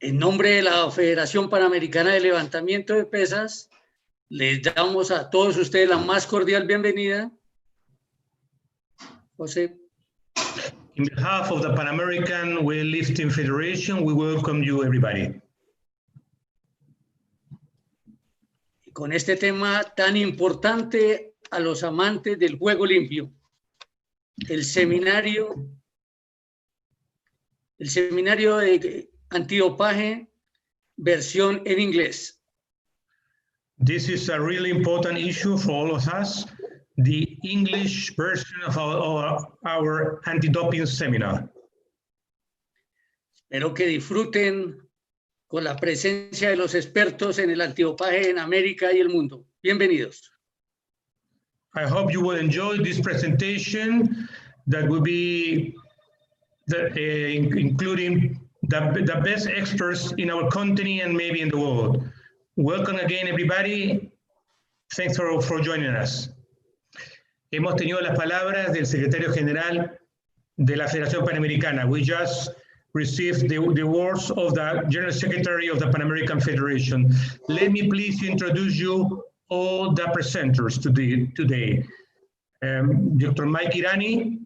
En nombre de la Federación Panamericana de Levantamiento de Pesas, les damos a todos ustedes la más cordial bienvenida. José. In behalf of the Pan American Weightlifting Federation, we welcome you, everybody. Y con este tema tan importante a los amantes del juego limpio, el seminario de antidopaje, versión en inglés. This is a really important issue for all of us, the English version of our anti-doping seminar. Espero que disfruten con la presencia de los expertos en el antidopaje en América y el mundo. Bienvenidos. I hope you will enjoy this presentation that will be including the best experts in our continent and maybe in the world. Welcome again, everybody. Thanks for joining us. Hemos tenido las palabras del secretario general de la Federación Panamericana. We just received the words of the General Secretary of the Pan American Federation. Let me please introduce you all the presenters today. Dr. Mike Irani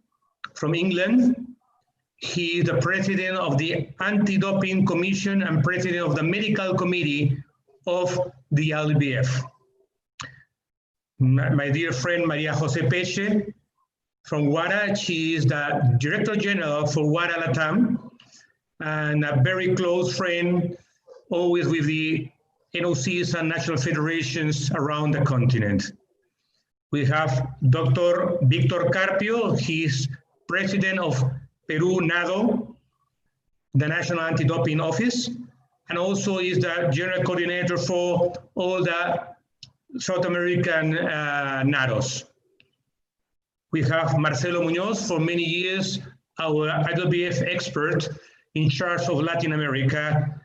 from England. He is the president of the Anti-Doping Commission and president of the Medical Committee of the LBF. My dear friend Maria Jose Peche from WADA. She is the Director General for WADA Latam and a very close friend, always with the NOCs and national federations around the continent. We have Dr. Victor Carpio. He is president of Peru NADO, the National Anti-Doping Office, and also is the general coordinator for all the South American NADOs. We have Marcelo Muñoz, for many years, our IWF expert in charge of Latin America,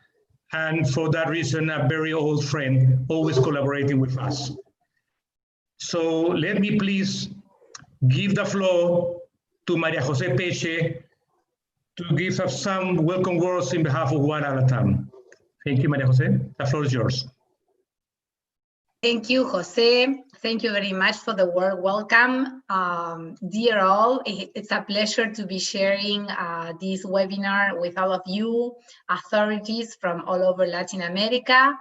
and for that reason, a very old friend, always collaborating with us. So let me please give the floor to Maria Jose Peche to give us some welcome words in behalf of WADA Latam. Thank you, Maria Jose. The floor is yours. Thank you, Jose. Thank you very much for the warm welcome. Dear all, it's a pleasure to be sharing this webinar with all of you, authorities from all over Latin America.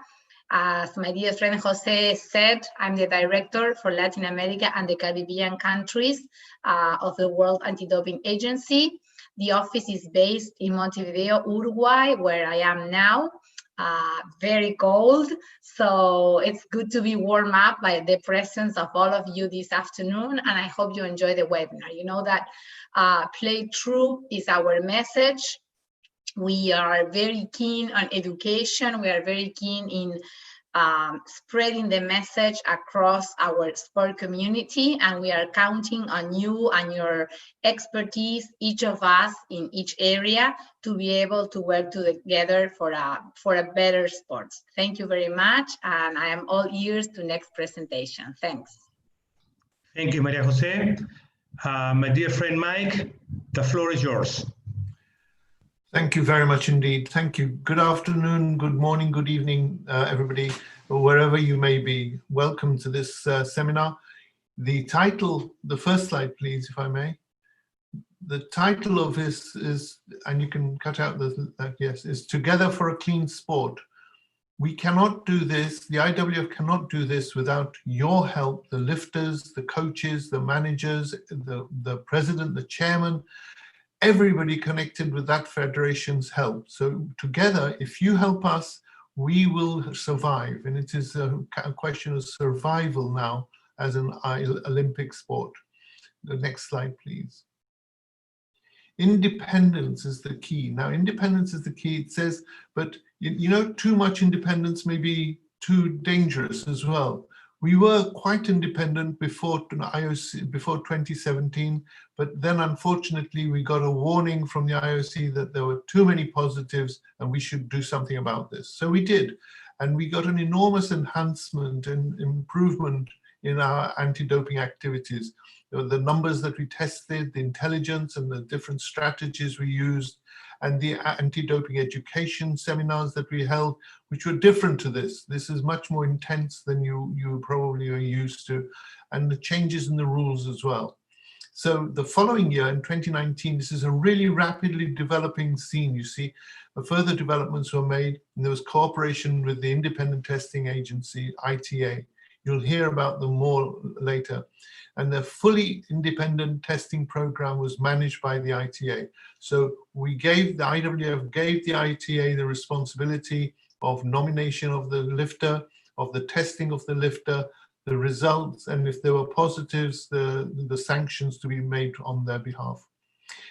As my dear friend Jose said, I'm the director for Latin America and the Caribbean countries of the World Anti-Doping Agency. The office is based in Montevideo, Uruguay, where I am now. Very cold, so it's good to be warmed up by the presence of all of you this afternoon, and I hope you enjoy the webinar. You know that play true is our message. We are very keen on education. We are very keen in spreading the message across our sport community, and we are counting on you and your expertise, each of us in each area, to be able to work together for a better sport. Thank you very much, and I am all ears to next presentation. Thanks. Thank you, Maria Jose. My dear friend Mike, the floor is yours. Thank you very much indeed. Thank you. Good afternoon, good morning, good evening, everybody, wherever you may be. Welcome to this seminar. The title, the first slide, please, if I may. The title of this is, and you can cut out the, yes, is Together for a Clean Sport. We cannot do this, the IWF cannot do this without your help, the lifters, the coaches, the managers, the president, the chairman, everybody connected with that federation's help. So together, if you help us, we will survive. And it is a question of survival now as an Olympic sport. The next slide, please. Independence is the key. Now, independence is the key. It says, but you know, too much independence may be too dangerous as well. We were quite independent before IOC, before 2017, but then unfortunately we got a warning from the IOC that there were too many positives and we should do something about this. So we did, and we got an enormous enhancement and improvement in our anti-doping activities. The numbers that we tested, the intelligence and the different strategies we used, and the anti-doping education seminars that we held, which were different to this. This is much more intense than you probably are used to, and the changes in the rules as well. So the following year, in 2019, this is a really rapidly developing scene. You see, further developments were made, and there was cooperation with the independent testing agency, ITA. You'll hear about them more later. And the fully independent testing program was managed by the ITA. So we gave, the IWF gave the ITA the responsibility of nomination of the lifter, of the testing of the lifter, the results, and if there were positives, the sanctions to be made on their behalf.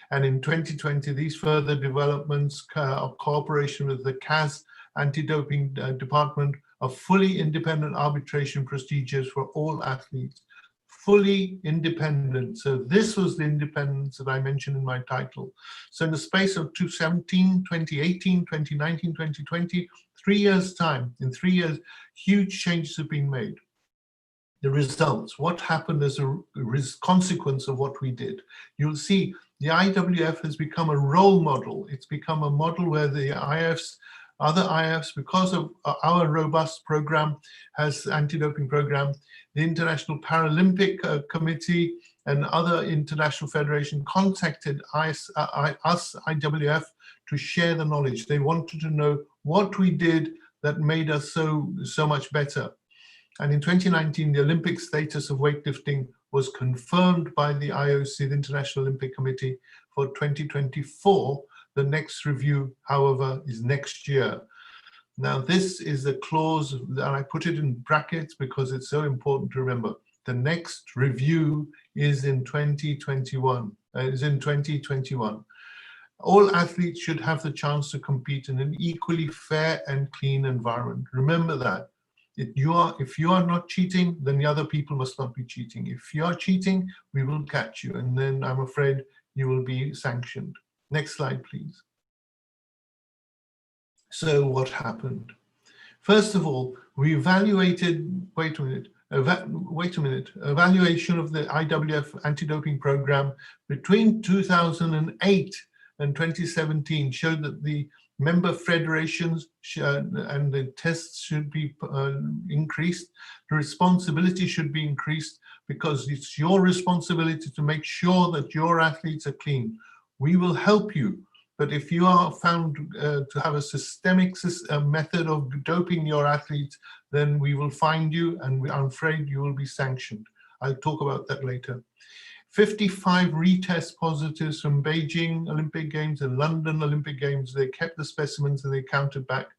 And in 2020, these further developments of cooperation with the CAS anti-doping department of fully independent arbitration procedures for all athletes, fully independent. So this was the independence that I mentioned in my title. So in the space of 2017, 2018, 2019, 2020, 3 years' time, in 3 years, huge changes have been made. The results, what happened as a consequence of what we did. You'll see the IWF has become a role model. It's become a model where the IFs, other IFs, because of our robust program, has anti-doping program, the International Paralympic Committee and other international federation contacted us, IWF, to share the knowledge. They wanted to know what we did that made us so much better. And in 2019, the Olympic status of weightlifting was confirmed by the IOC, the International Olympic Committee, for 2024. The next review, however, is next year. Now, this is a clause, and I put it in brackets because it's so important to remember. The next review is in 2021. All athletes should have the chance to compete in an equally fair and clean environment. Remember that. If you are not cheating, then the other people must not be cheating. If you are cheating, we will catch you, and then I'm afraid you will be sanctioned. Next slide, please. So what happened? First of all, we evaluated, evaluation of the IWF anti-doping program between 2008 and 2017 showed that the member federations and the tests should be increased. The responsibility should be increased because it's your responsibility to make sure that your athletes are clean. We will help you, but if you are found to have a systemic method of doping your athletes, then we will find you, and I'm afraid you will be sanctioned. I'll talk about that later. 55 retest positives from Beijing Olympic Games and London Olympic Games. They kept the specimens and they counted back.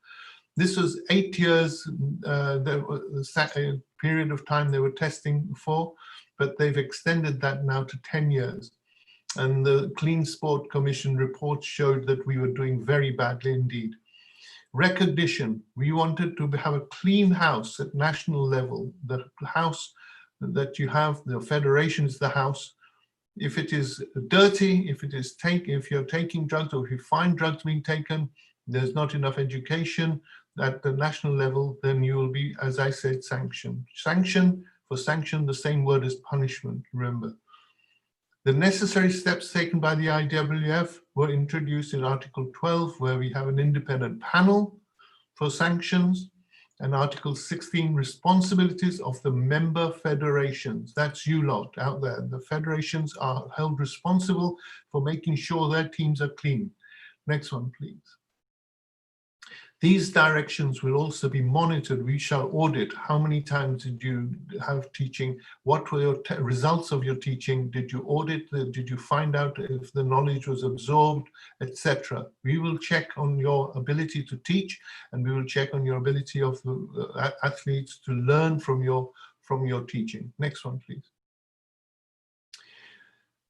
This was 8 years, the period of time they were testing for, but they've extended that now to 10 years. And the Clean Sport Commission report showed that we were doing very badly indeed. Recognition, we wanted to have a clean house at national level. The house that you have, the federation is the house. If it is dirty, if you're taking drugs, or if you find drugs being taken, there's not enough education at the national level, then you will be, as I said, sanctioned. For sanction, the same word as punishment, remember. The necessary steps taken by the IWF were introduced in Article 12, where we have an independent panel for sanctions, and Article 16, responsibilities of the member federations. That's you lot out there. The federations are held responsible for making sure their teams are clean. Next one, please. These directions will also be monitored. We shall audit how many times did you have teaching, what were your results of your teaching, did you audit, did you find out if the knowledge was absorbed, etc. We will check on your ability to teach, and we will check on your ability of the athletes to learn from your teaching. Next one, please.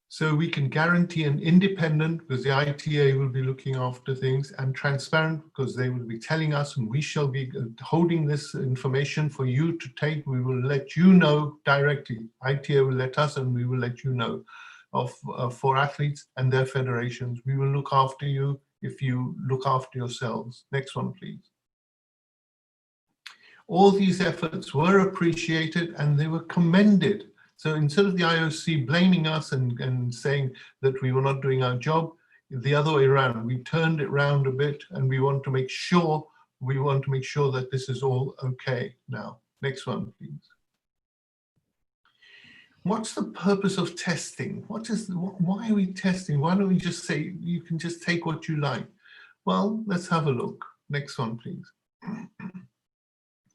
So we can guarantee an independent, because the ITA will be looking after things, and transparent, because they will be telling us, and we shall be holding this information for you to take. We will let you know directly. ITA will let us, and we will let you know for athletes and their federations. We will look after you if you look after yourselves. Next one, please. All these efforts were appreciated and they were commended. So instead of the IOC blaming us and saying that we were not doing our job, the other way around. We turned it around a bit, and we want to make sure that this is all okay now. Next one, please. What's the purpose of testing? Why are we testing? Why don't we just say, you can just take what you like? Well, let's have a look. Next one, please.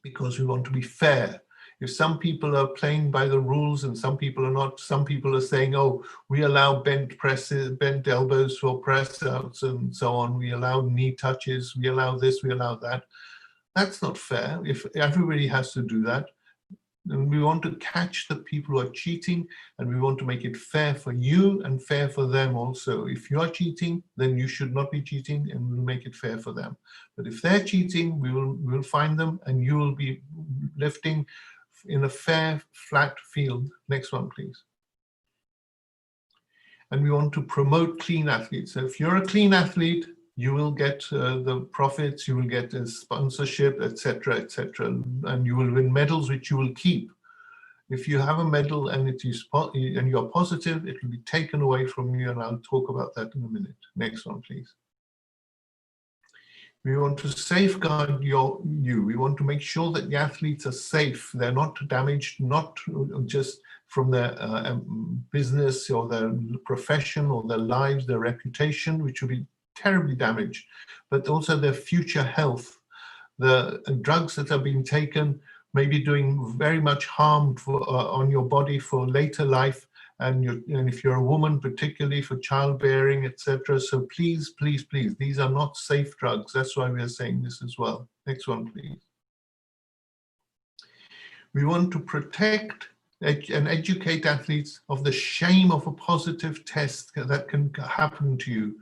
Because we want to be fair. If some people are playing by the rules and some people are not, some people are saying, oh, we allow bent presses, bent elbows for press outs and so on. We allow knee touches. We allow this, we allow that. That's not fair. If everybody has to do that, and we want to catch the people who are cheating, and we want to make it fair for you and fair for them also. If you are cheating, then you should not be cheating, and we'll make it fair for them. But if they're cheating, we will find them, and you will be lifting in a fair, flat field. Next one, please. And we want to promote clean athletes. So if you're a clean athlete, you will get the profits, you will get a sponsorship, etc., etc., and you will win medals which you will keep. If you have a medal and and you're positive, it will be taken away from you, and I'll talk about that in a minute. Next one, please. We want to safeguard you. We want to make sure that the athletes are safe. They're not damaged, not just from their business or their profession or their lives, their reputation, which will be terribly damaged, but also their future health. The drugs that are being taken may be doing very much harm on your body for later life, and if you're a woman, particularly for childbearing, etc. So please, please, please, these are not safe drugs. That's why we are saying this as well. Next one, please. We want to protect and educate athletes of the shame of a positive test that can happen to you.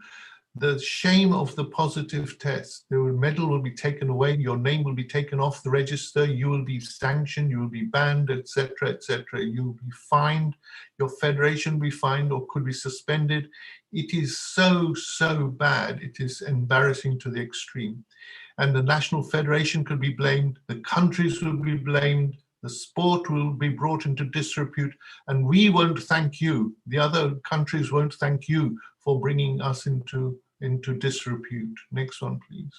The shame of the positive test. The medal will be taken away, your name will be taken off the register, you will be sanctioned, you will be banned, etc., etc. You will be fined, your federation will be fined or could be suspended. It is so, so bad. It is embarrassing to the extreme. And the national federation could be blamed, the countries will be blamed, the sport will be brought into disrepute, and we won't thank you. The other countries won't thank you for bringing us into disrepute. Next one, please.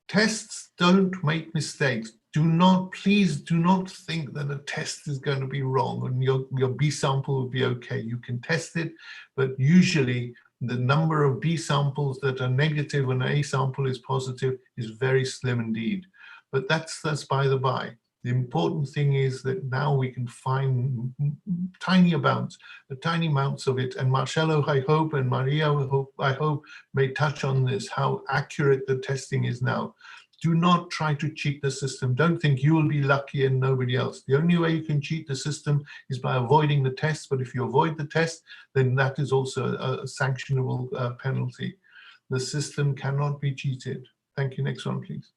Tests don't make mistakes. Please do not think that a test is going to be wrong and your B sample will be okay. You can test it, but usually the number of B samples that are negative when A sample is positive is very slim indeed. But that's by the by. The important thing is that now we can find tiny amounts of it. And Marcelo, I hope, and Maria, I hope, may touch on this, how accurate the testing is now. Do not try to cheat the system. Don't think you will be lucky and nobody else. The only way you can cheat the system is by avoiding the test. But if you avoid the test, then that is also a sanctionable penalty. The system cannot be cheated. Thank you. Next one, please.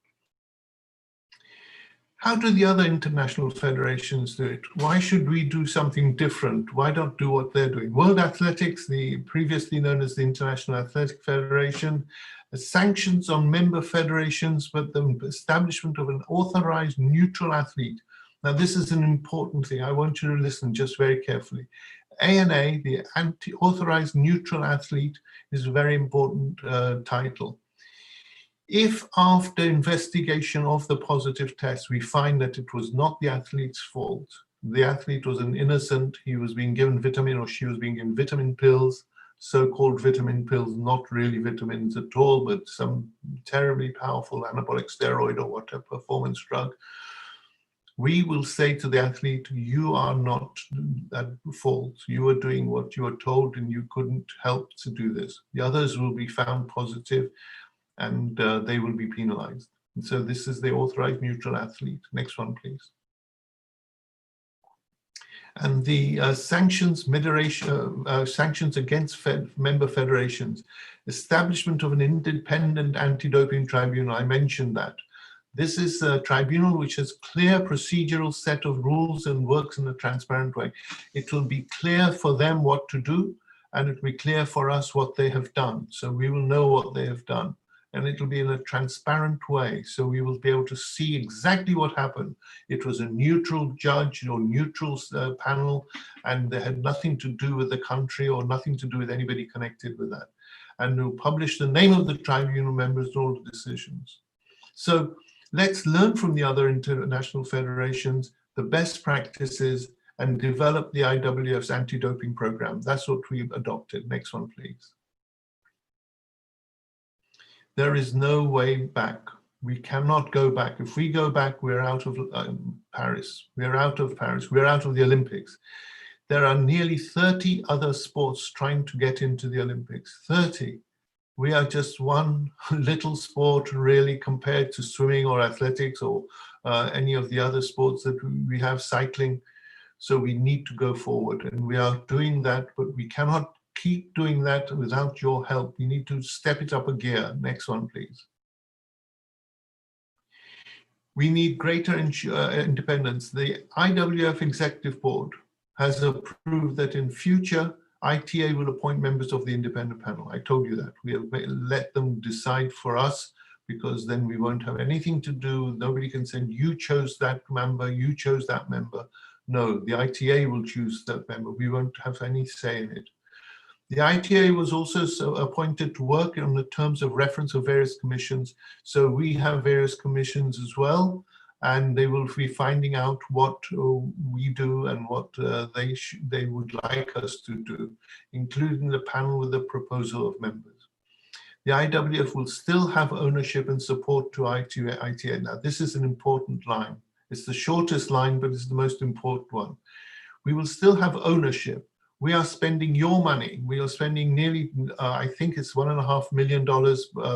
How do the other international federations do it? Why should we do something different? Why not do what they're doing? World Athletics, the previously known as the International Athletic Federation, sanctions on member federations, but the establishment of an authorized neutral athlete. Now, this is an important thing. I want you to listen just very carefully. ANA, the authorized neutral athlete, is a very important title. If after investigation of the positive test, we find that it was not the athlete's fault, the athlete was an innocent, he was being given vitamin or she was being given vitamin pills, so-called vitamin pills, not really vitamins at all, but some terribly powerful anabolic steroid or whatever performance drug, we will say to the athlete, you are not at fault. You are doing what you were told and you couldn't help to do this. The others will be found positive and they will be penalized. And so this is the authorized neutral athlete. Next one, please. And the sanctions against member federations, establishment of an independent anti-doping tribunal, I mentioned that. This is a tribunal which has clear procedural set of rules and works in a transparent way. It will be clear for them what to do, and it will be clear for us what they have done. So we will know what they have done. and it'll be in a transparent way. So we will be able to see exactly what happened. It was a neutral judge or neutral panel, and they had nothing to do with the country or nothing to do with anybody connected with that. And we'll publish the name of the tribunal members and all the decisions. So let's learn from the other international federations, the best practices, and develop the IWF's anti-doping program. That's what we've adopted. Next one, please. There is no way back. We cannot go back. If we go back, we're out of Paris. We're out of Paris. We're out of the Olympics. There are nearly 30 other sports trying to get into the Olympics. 30. We are just one little sport really compared to swimming or athletics or any of the other sports that we have, cycling. So we need to go forward, and we are doing that, but we cannot keep doing that without your help. We need to step it up a gear. Next one, please. We need greater independence. The IWF Executive Board has approved that in future, ITA will appoint members of the independent panel. I told you that. We have let them decide for us, because then we won't have anything to do. Nobody can say, you chose that member, you chose that member. No, the ITA will choose that member. We won't have any say in it. The ITA was also appointed to work on the terms of reference of various commissions. So we have various commissions as well, and they will be finding out what we do and what they would like us to do, including the panel with the proposal of members. The IWF will still have ownership and support to ITA. Now, this is an important line. It's the shortest line, but it's the most important one. We will still have ownership. We are spending your money. We are spending nearly, I think it's $1.5 million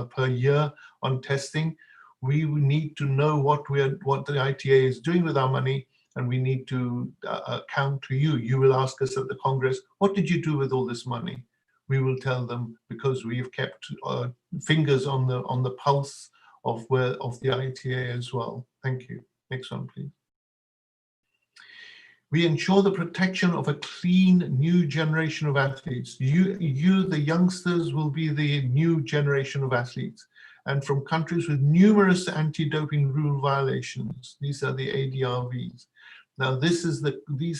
per year on testing. We need to know what the ITA is doing with our money, and we need to account to you. You will ask us at the Congress, what did you do with all this money? We will tell them, because we've kept fingers on the pulse of the ITA as well. Thank you. Next one, please. We ensure the protection of a clean new generation of athletes. You, the youngsters, will be the new generation of athletes, and from countries with numerous anti-doping rule violations. These are the ADRVs. Now, these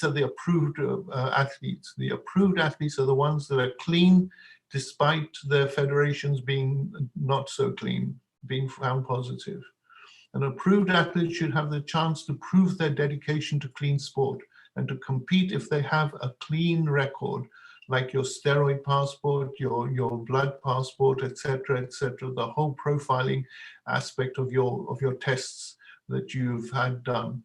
are the approved athletes. The approved athletes are the ones that are clean, despite their federations being not so clean, being found positive. An approved athlete should have the chance to prove their dedication to clean sport and to compete if they have a clean record, like your steroid passport, your blood passport, etc., the whole profiling aspect of your tests that you've had done.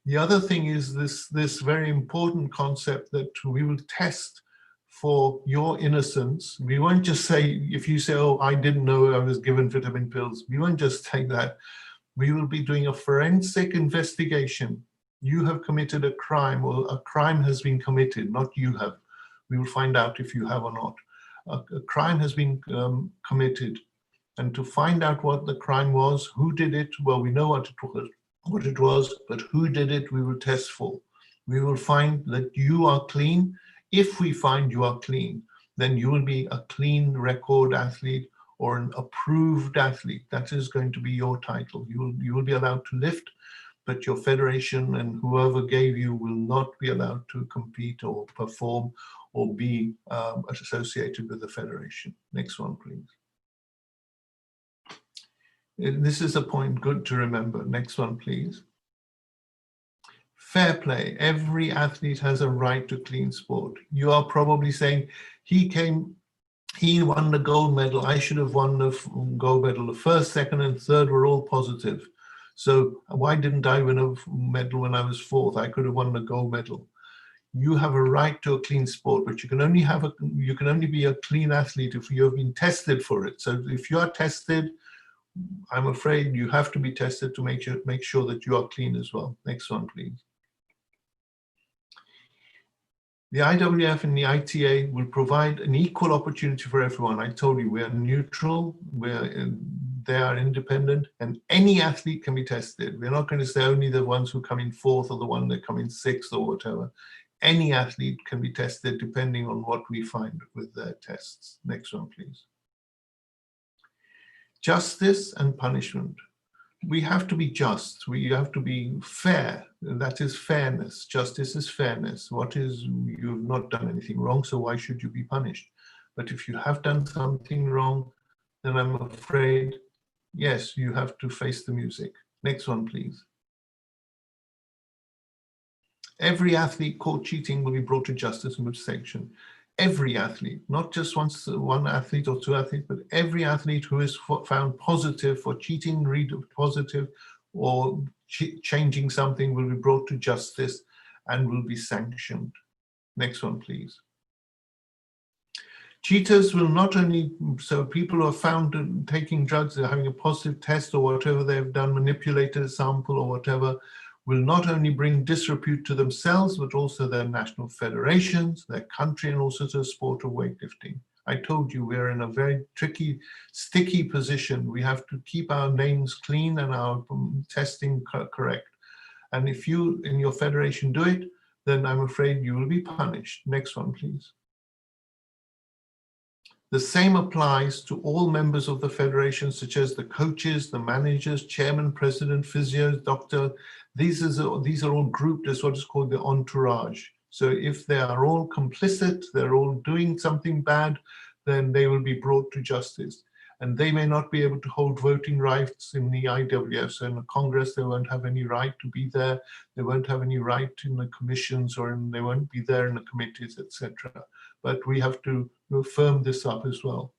The other thing is this very important concept that we will test for your innocence. We won't just say, if you say, oh, I didn't know I was given vitamin pills, we won't just take that. We will be doing a forensic investigation. You have committed a crime, or a crime has been committed, not you have. We will find out if you have or not. A crime has been committed, and to find out what the crime was, who did it, well, we know what it was, but who did it, we will test for. We will find that you are clean. If we find you are clean, then you will be a clean record athlete or an approved athlete. That is going to be your title. You will be allowed to lift, but your federation and whoever gave you will not be allowed to compete or perform or be associated with the federation. Next one, please. This is a point good to remember. Next one, please. Fair play. Every athlete has a right to clean sport. You are probably saying, he won the gold medal. I should have won the gold medal. The first, second, and third were all positive. So why didn't I win a medal when I was fourth? I could have won the gold medal. You have a right to a clean sport, but you can only be a clean athlete if you have been tested for it. So if you are tested, I'm afraid you have to be tested to make sure that you are clean as well. Next one, please. The IWF and the ITA will provide an equal opportunity for everyone. I told you, we are neutral, they are independent, and any athlete can be tested. We're not going to say only the ones who come in fourth or the one that come in sixth or whatever. Any athlete can be tested depending on what we find with their tests. Next one, please. Justice and punishment. We have to be just. We have to be fair. That is fairness. Justice is fairness. What is, you've not done anything wrong, so why should you be punished? But if you have done something wrong, then I'm afraid, yes, you have to face the music. Next one, please. Every athlete caught cheating will be brought to justice and with sanction. Every athlete, not just one athlete or two athletes, but every athlete who is found positive for cheating, positive, or changing something will be brought to justice and will be sanctioned. Next one, please. Cheaters will not only, so people who are found taking drugs, they're having a positive test or whatever they've done, manipulated a sample or whatever, will not only bring disrepute to themselves, but also their national federations, their country, and also to the sport of weightlifting. I told you we're in a very tricky, sticky position. We have to keep our names clean and our testing correct. And if you in your federation do it, then I'm afraid you will be punished. Next one, please. The same applies to all members of the federation, such as the coaches, the managers, chairman, president, physios, doctor. These are all grouped as what is called the entourage. So if they are all complicit, they're all doing something bad, then they will be brought to justice. And they may not be able to hold voting rights in the IWF. So in the Congress, they won't have any right to be there. They won't have any right in the commissions, or they won't be there in the committees, etc. But we have to firm this up as well.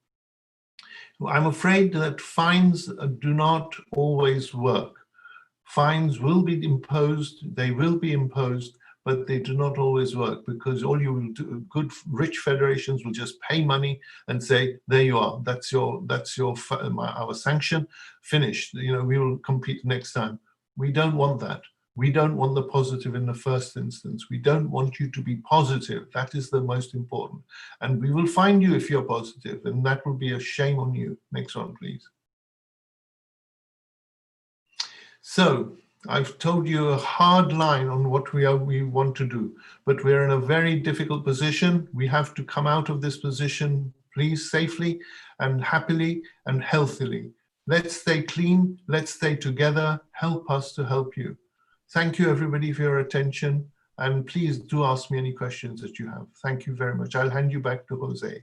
I'm afraid that fines do not always work. Fines will be imposed, they will be imposed, but they do not always work, because all you will do, good rich federations will just pay money and say, there you are, that's our sanction, finished. You know, we will compete next time. We don't want that. We don't want the positive in the first instance. We don't want you to be positive. That is the most important. And we will find you if you're positive, and that will be a shame on you. Next one, please. So I've told you a hard line on what we want to do, but we're in a very difficult position. We have to come out of this position, please, safely and happily and healthily. Let's stay clean. Let's stay together. Help us to help you. Thank you, everybody, for your attention. And please do ask me any questions that you have. Thank you very much. I'll hand you back to Jose.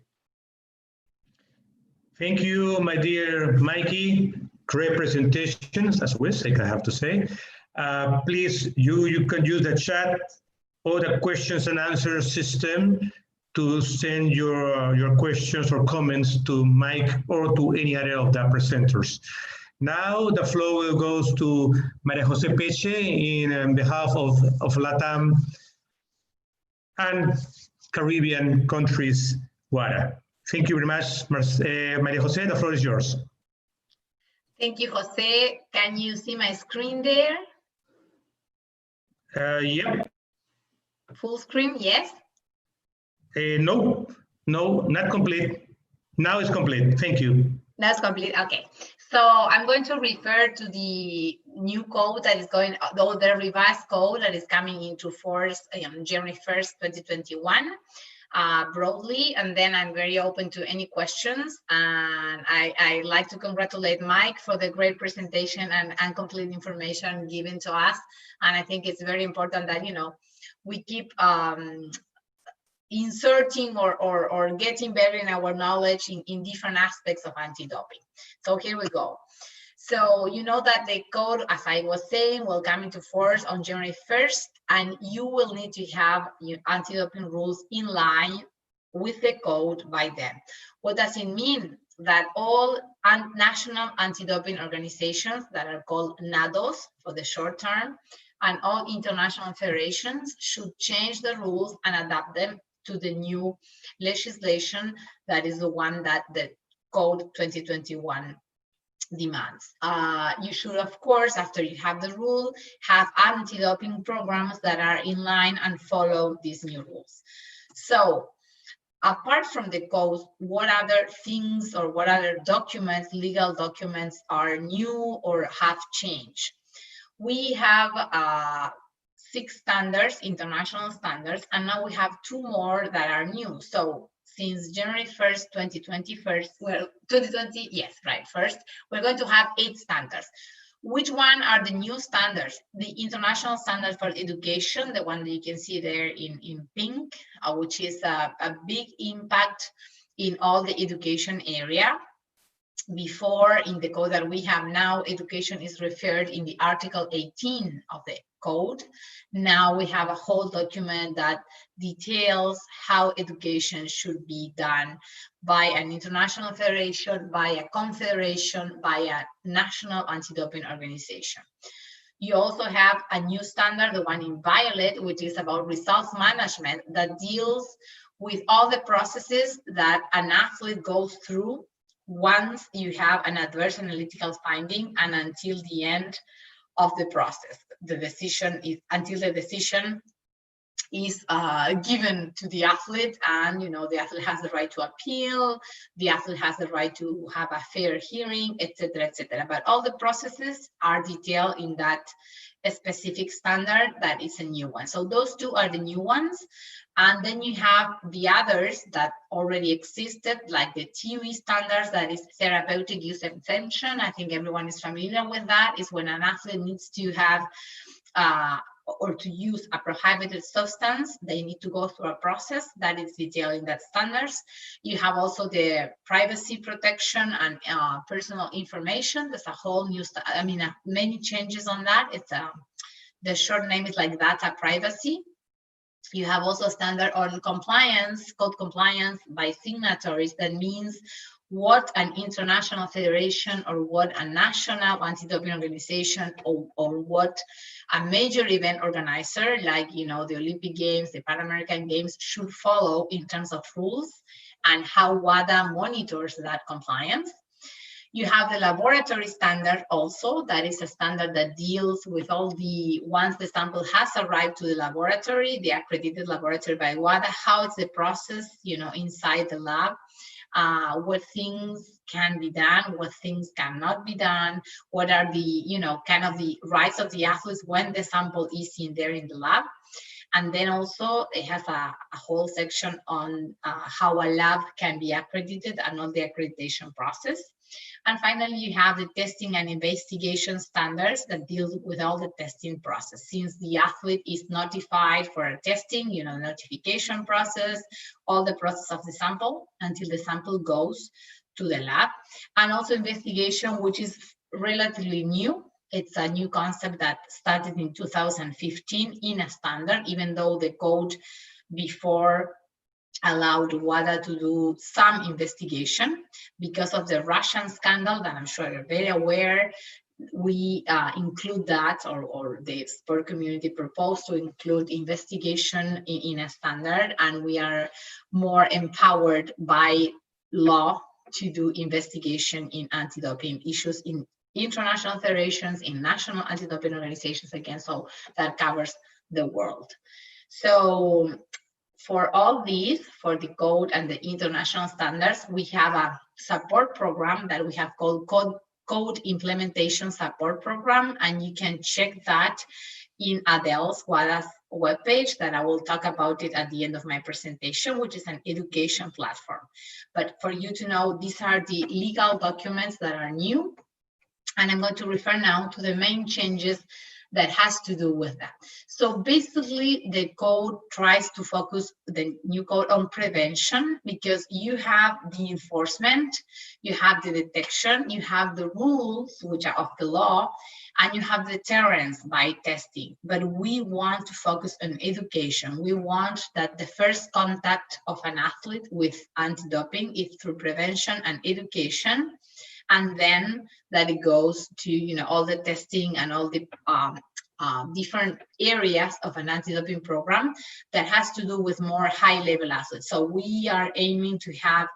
Thank you, my dear Mikey. Great presentations, as always, I have to say. Please, you can use the chat or the questions and answers system to send your questions or comments to Mike or to any other of the presenters. Now the floor goes to Maria Jose Peche in behalf of LATAM and Caribbean countries, WADA. Thank you very much, Maria Jose, the floor is yours. Thank you, Jose. Can you see my screen there? Yep. Full screen, yes? No, not complete. Now it's complete. Thank you. That's complete. Okay. So I'm going to refer to the new code that is going, the revised code that is coming into force on January 1st, 2021. Broadly, and then I'm very open to any questions. And I like to congratulate Mike for the great presentation and complete information given to us. And I think it's very important that, you know, we keep inserting or getting better in our knowledge in different aspects of anti-doping. So here we go. So you know that the code, as I was saying, will come into force on January 1st, and you will need to have your anti-doping rules in line with the code by then. What does it mean? That all national anti-doping organizations that are called NADOs for the short term, and all international federations should change the rules and adapt them to the new legislation that is the one that the Code 2021 demands. You should, of course, after you have the rule, have anti-doping programs that are in line and follow these new rules. So apart from the code, what other things or what other documents, legal documents, are new or have changed? We have 6 standards, international standards, and now we have 2 more that are new. So since January 1st, 2020, well, 2020, yes, right, first, we're going to have 8 standards. Which one are the new standards? The International Standard for Education, the one that you can see there in pink, which is a big impact in all the education area. Before, in the code that we have now, education is referred in the Article 18 of the code. Now we have a whole document that details how education should be done by an international federation, by a confederation, by a national anti-doping organization. You also have a new standard, the one in violet, which is about results management, that deals with all the processes that an athlete goes through once you have an adverse analytical finding and until the end of the process. The decision is until the decision is given to the athlete, and the athlete has the right to appeal, the athlete has the right to have a fair hearing, etc., etc. But all the processes are detailed in that specific standard that is a new one. So those 2 are the new ones. And then you have the others that already existed, like the TUE standards, that is therapeutic use exemption. I think everyone is familiar with that. Is when an athlete needs to have or to use a prohibited substance, they need to go through a process that is detailed in that standards. You have also the privacy protection and personal information. There's a whole new, many changes on that. It's the short name is like data privacy. You have also standard on compliance, code compliance by signatories. That means what an international federation or what a national anti-doping organization or what a major event organizer, like the Olympic Games, the Pan American Games, should follow in terms of rules, and how WADA monitors that compliance. You have the laboratory standard also. That is a standard that deals with all the, once the sample has arrived to the laboratory, the accredited laboratory by WADA, how it's the process, inside the lab, what things can be done, what things cannot be done, what are the, kind of the rights of the athletes when the sample is in there in the lab. And then also it has a whole section on how a lab can be accredited and all the accreditation process. And finally, you have the testing and investigation standards that deal with all the testing process. Since the athlete is notified for a testing, notification process, all the process of the sample until the sample goes to the lab. And also investigation, which is relatively new. It's a new concept that started in 2015 in a standard, even though the code before allowed WADA to do some investigation. Because of the Russian scandal that I'm sure you're very aware, we include that, or the sport community proposed to include investigation in a standard, and we are more empowered by law to do investigation in anti-doping issues in international federations, in national anti-doping organizations, again, so that covers the world. So for all these, for the code and the international standards, we have a support program that we have called Code Implementation Support Program, and you can check that in Adele's WADA's webpage, that I will talk about it at the end of my presentation, which is an education platform. But for you to know, these are the legal documents that are new, and I'm going to refer now to the main changes that has to do with that. So basically, the code tries to focus, the new code, on prevention, because you have the enforcement, you have the detection, you have the rules, which are of the law, and you have deterrence by testing. But we want to focus on education. We want that the first contact of an athlete with anti-doping is through prevention and education, and then that it goes to all the testing and all the different areas of an anti-doping program that has to do with more high-level athletes. So we are aiming to have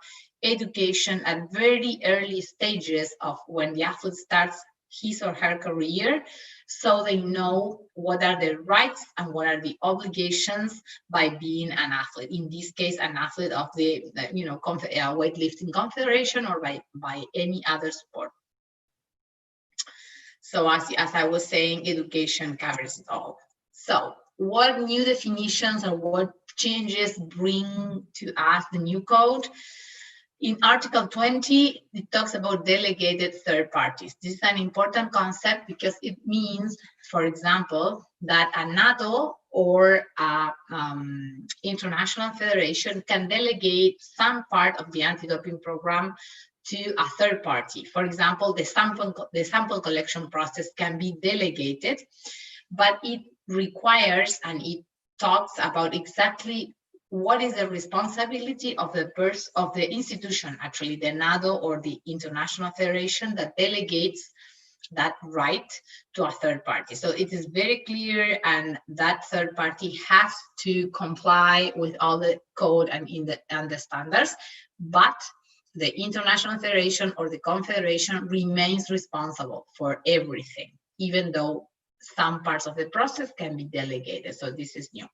education at very early stages of when the athlete starts his or her career, so they know what are their rights and what are the obligations by being an athlete. In this case, an athlete of the weightlifting confederation, or by any other sport. So as I was saying, education covers it all. So what new definitions or what changes bring to us the new code? In Article 20, it talks about delegated third parties. This is an important concept because it means, for example, that a NATO or a international federation can delegate some part of the anti-doping program to a third party. For example, the sample collection process can be delegated, but it requires and it talks about exactly what is the responsibility of the institution, actually the NATO or the international federation that delegates that right to a third party. So it is very clear, and that third party has to comply with all the code and the standards, but the international federation or the confederation remains responsible for everything, even though some parts of the process can be delegated. So this is new.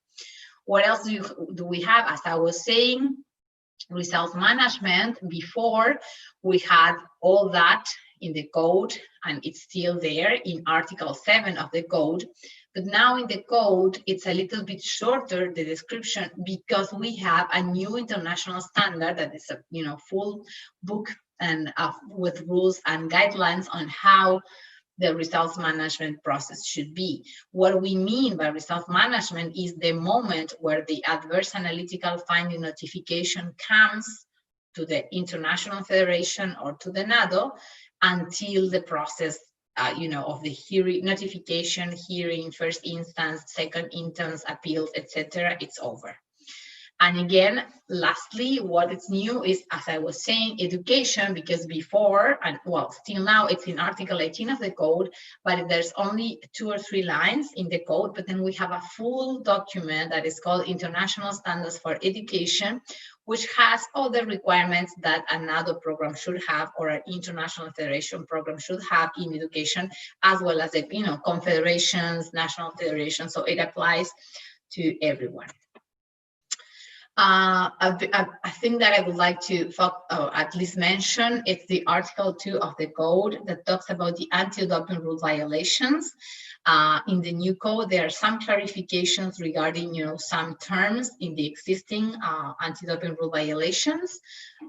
What else do we have? As I was saying, results management. Before, we had all that in the code, and it's still there in Article 7 of the code. But now in the code, it's a little bit shorter, the description, because we have a new international standard that is a full book and with rules and guidelines on how the results management process should be. What we mean by results management is the moment where the adverse analytical finding notification comes to the international federation or to the NATO until the process of the hearing, notification, hearing, first instance, second instance, appeals, etc., it's over. And again, lastly, what is new is, as I was saying, education, because before, and well, still now it's in Article 18 of the code, but there's only 2 or 3 lines in the code, but then we have a full document that is called International Standards for Education, which has all the requirements that a NATO program should have or an international federation program should have in education, as well as the confederations, national federations, so it applies to everyone. I think that I would like to at least mention, it's the Article 2 of the code that talks about the anti-doping rule violations. In the new code, there are some clarifications regarding some terms in the existing anti-doping rule violations.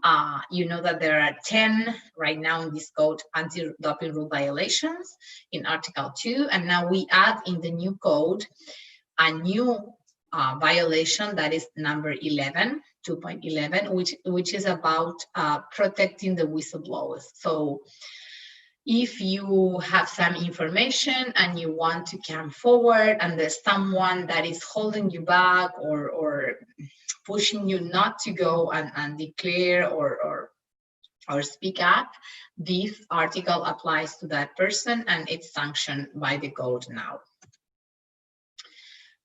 That there are 10 right now in this code anti-doping rule violations in Article 2, and now we add in the new code a new violation that is number 11, 2.11, which is about protecting the whistleblowers. So if you have some information and you want to come forward and there's someone that is holding you back or pushing you not to go and declare or speak up, this article applies to that person and it's sanctioned by the code now.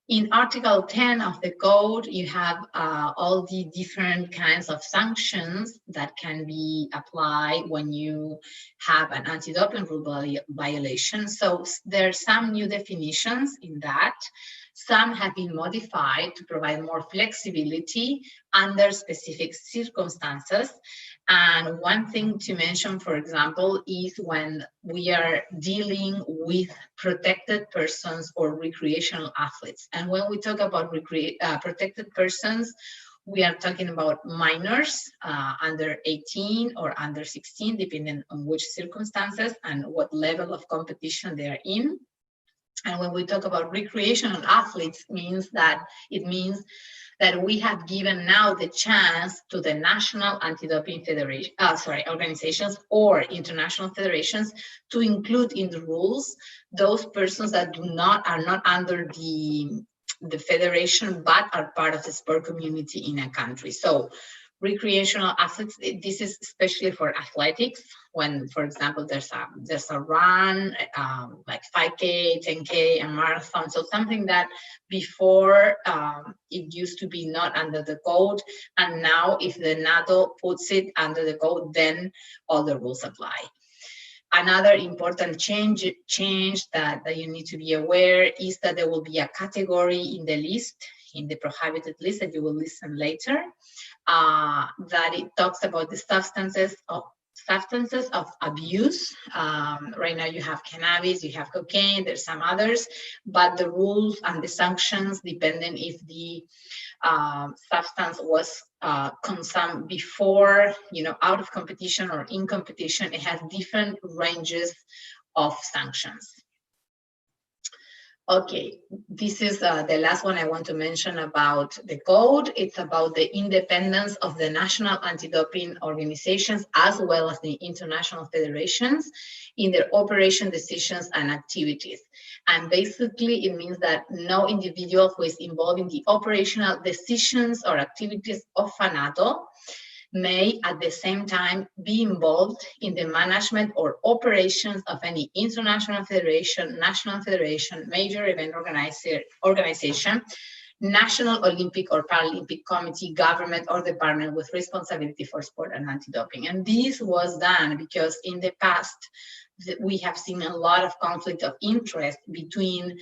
In Article 10 of the code, you have all the different kinds of sanctions that can be applied when you have an anti-doping rule violation. So there are some new definitions in that. Some have been modified to provide more flexibility under specific circumstances. And one thing to mention, for example, is when we are dealing with protected persons or recreational athletes. And when we talk about protected persons, we are talking about minors under 18 or under 16, depending on which circumstances and what level of competition they are in. And when we talk about recreational athletes, it means that we have given now the chance to the national anti-doping federation, organizations or international federations to include in the rules those persons that are not under the federation but are part of the sport community in a country. So recreational athletes, this is especially for athletics, when, for example, there's a run, like 5K, 10K, and marathon. So something that before it used to be not under the code, and now if the NATO puts it under the code, then all the rules apply. Another important change that you need to be aware is that there will be a category in the list, in the prohibited list that you will listen later, that it talks about the substances substances of abuse. Right now you have cannabis, you have cocaine, there's some others, but the rules and the sanctions depending if the substance was consumed before, out of competition or in competition. It has different ranges of sanctions. Okay, this is the last one I want to mention about the code. It's about the independence of the national anti-doping organizations as well as the international federations in their operation decisions and activities. And basically it means that no individual who is involved in the operational decisions or activities of FANADO may at the same time be involved in the management or operations of any international federation, national federation, major event organization, National Olympic or Paralympic Committee, government or department with responsibility for sport and anti-doping. And this was done because in the past, we have seen a lot of conflict of interest between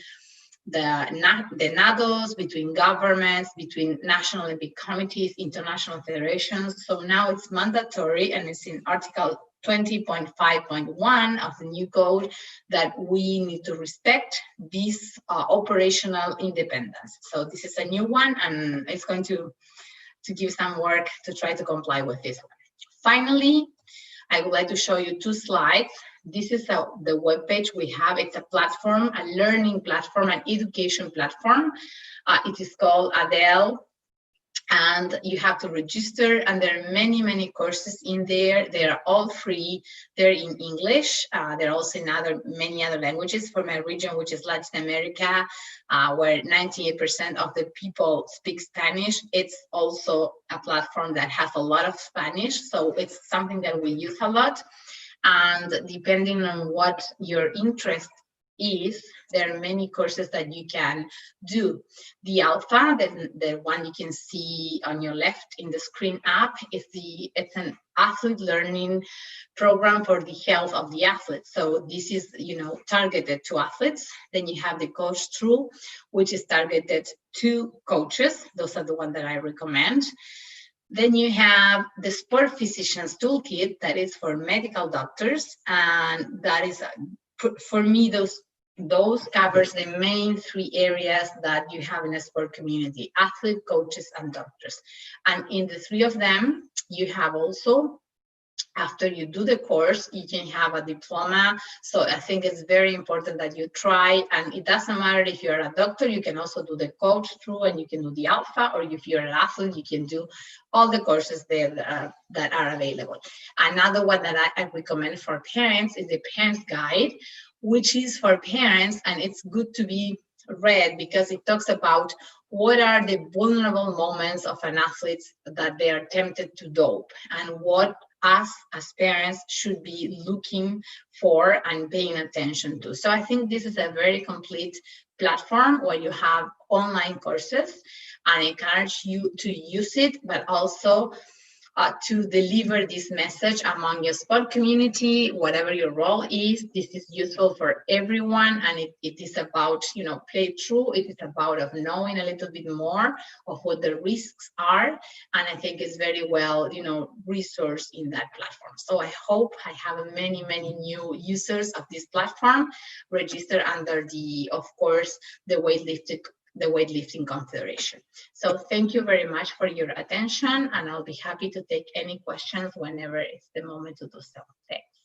the NADOs, between governments, between national Olympic committees, international federations. So now it's mandatory, and it's in Article 20.5.1 of the new code that we need to respect this operational independence. So this is a new one, and it's going to give some work to try to comply with this one. Finally, I would like to show you 2 slides. This is the webpage we have. It's a platform, a learning platform, an education platform. It is called ADEL, and you have to register, and there are many, many courses in there. They are all free. They're in English. They're also in many other languages. For my region, which is Latin America, where 98% of the people speak Spanish, it's also a platform that has a lot of Spanish. So it's something that we use a lot. And depending on what your interest is, there are many courses that you can do. The Alpha, the one you can see on your left in the screen app, it's an athlete learning program for the health of the athletes. So this is, targeted to athletes. Then you have the Coach True, which is targeted to coaches. Those are the ones that I recommend. Then you have the Sport Physicians Toolkit that is for medical doctors, and that is, for me, those covers the main 3 areas that you have in a sport community: athlete, coaches, and doctors. And in the 3 of them, you have also, after you do the course, you can have a diploma. So I think it's very important that you try, and it doesn't matter if you're a doctor, you can also do the Coach Through, and you can do the Alpha, or if you're an athlete, you can do all the courses there that are available. Another one that I recommend for parents is the Parents Guide, which is for parents, and it's good to be read because it talks about what are the vulnerable moments of an athlete that they are tempted to dope, and what us as parents should be looking for and paying attention to. So I think this is a very complete platform where you have online courses, and I encourage you to use it, but also to deliver this message among your sport community, whatever your role is. This is useful for everyone, and it is about, play true. It is about of knowing a little bit more of what the risks are, and I think it's very well, resourced in that platform. So I hope I have many, many new users of this platform registered under of course, the Weightlifting Confederation. So thank you very much for your attention, and I'll be happy to take any questions whenever it's the moment to do so. Thanks.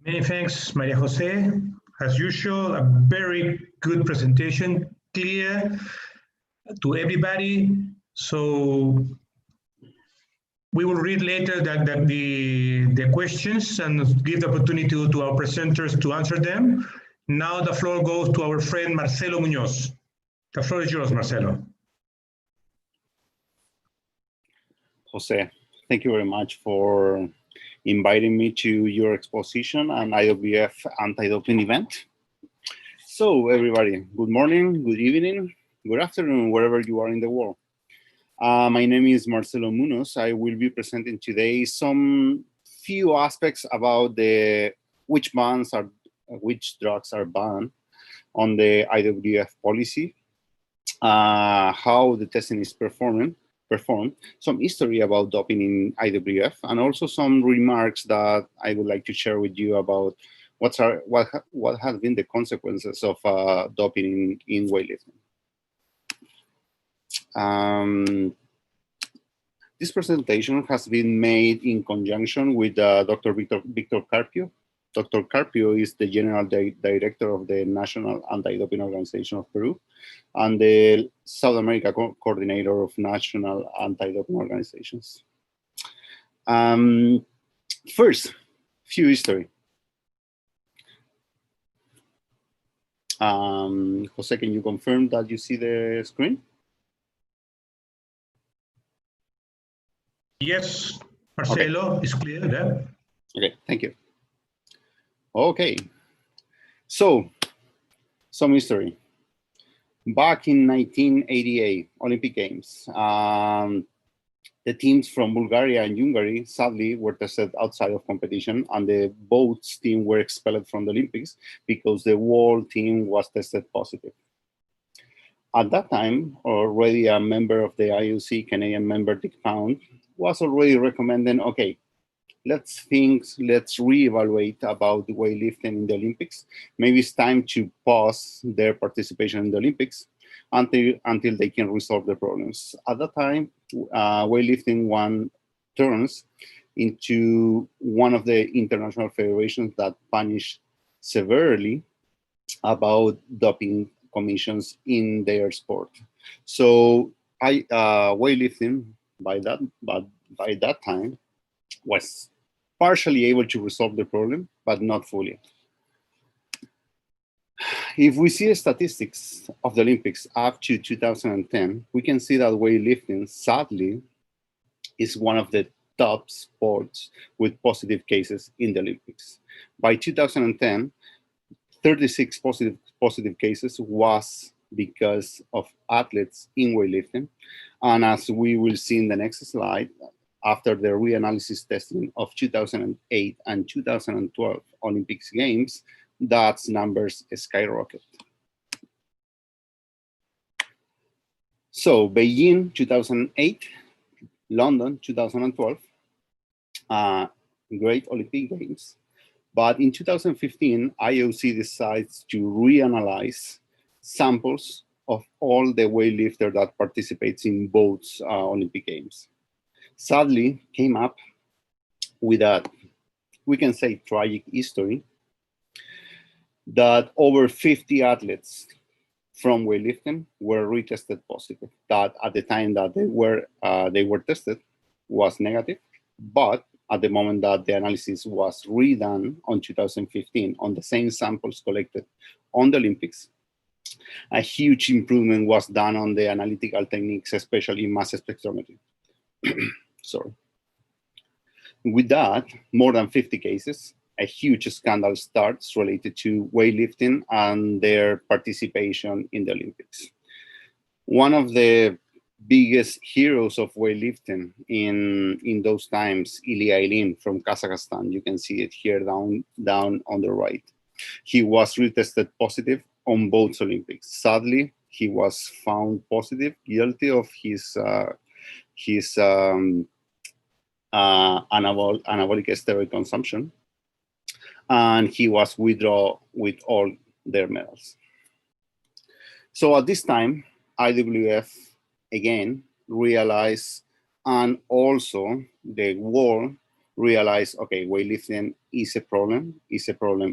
Many thanks, Maria Jose. As usual, a very good presentation, clear to everybody. So we will read later the questions and give the opportunity to our presenters to answer them. Now the floor goes to our friend Marcelo Muñoz. The floor is yours, Marcelo. Jose, thank you very much for inviting me to your exposition on IWF anti-doping event. So everybody, good morning, good evening, good afternoon, wherever you are in the world. My name is Marcelo Muñoz. I will be presenting today some few aspects about which drugs are banned on the IWF policy, how the testing is performing, performed, some history about doping in IWF, and also some remarks that I would like to share with you about what have been the consequences of doping in weightlifting. This presentation has been made in conjunction with Dr. Victor Carpio. Dr. Carpio is the General Director of the National Anti-Doping Organization of Peru and the South America Coordinator of National Anti-Doping Organizations. First, few history. Jose, can you confirm that you see the screen? Yes, Marcelo, okay. It's clear there. Okay, thank you. Okay, so some history. Back in 1988 Olympic Games, the teams from Bulgaria and Hungary sadly were tested outside of competition, and the boats team were expelled from the Olympics because the world team was tested positive. At that time, already a member of the IOC, Canadian member Dick Pound, was already recommending, okay, let's reevaluate about the weightlifting in the Olympics. Maybe it's time to pause their participation in the Olympics until they can resolve the problems. At that time, weightlifting turns into one of the international federations that punish severely about doping commissions in their sport. So weightlifting by that time was partially able to resolve the problem, but not fully. If we see the statistics of the Olympics up to 2010, we can see that weightlifting, sadly, is one of the top sports with positive cases in the Olympics. By 2010, 36 positive cases was because of athletes in weightlifting. And as we will see in the next slide, after the reanalysis testing of 2008 and 2012 Olympics Games, that numbers skyrocket. So Beijing 2008, London 2012, great Olympic Games. But in 2015, IOC decides to reanalyze samples of all the weightlifters that participates in both Olympic Games. Sadly, came up with a, we can say, tragic history that over 50 athletes from weightlifting were retested positive. That at the time that they were tested was negative, but at the moment that the analysis was redone on 2015 on the same samples collected on the Olympics, a huge improvement was done on the analytical techniques, especially mass spectrometry. Sorry. With that, more than 50 cases, a huge scandal starts related to weightlifting and their participation in the Olympics. One of the biggest heroes of weightlifting in those times, Ilya Ilin from Kazakhstan, you can see it here down on the right. He was retested positive on both Olympics. Sadly, he was found positive, guilty of his anabolic steroid consumption, and he was withdrawn with all their medals. So at this time, IWF again realized, and also the world realized, okay, weightlifting is a problem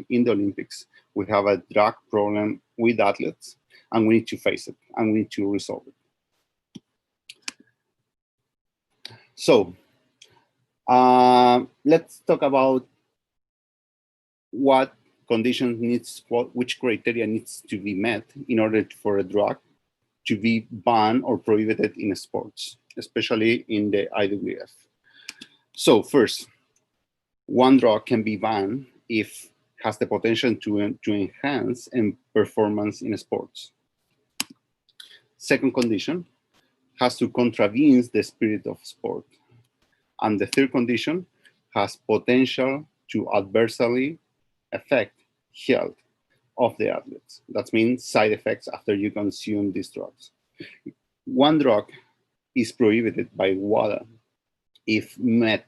in the Olympics. We have a drug problem with athletes, and we need to face it, and we need to resolve it. So let's talk about what conditions which criteria needs to be met in order for a drug to be banned or prohibited in sports, especially in the IWF. So first, one drug can be banned if it has the potential to enhance performance in sports. Second condition, has to contravene the spirit of sport. And the third condition, has potential to adversely affect health of the athletes. That means side effects after you consume these drugs. One drug is prohibited by WADA if met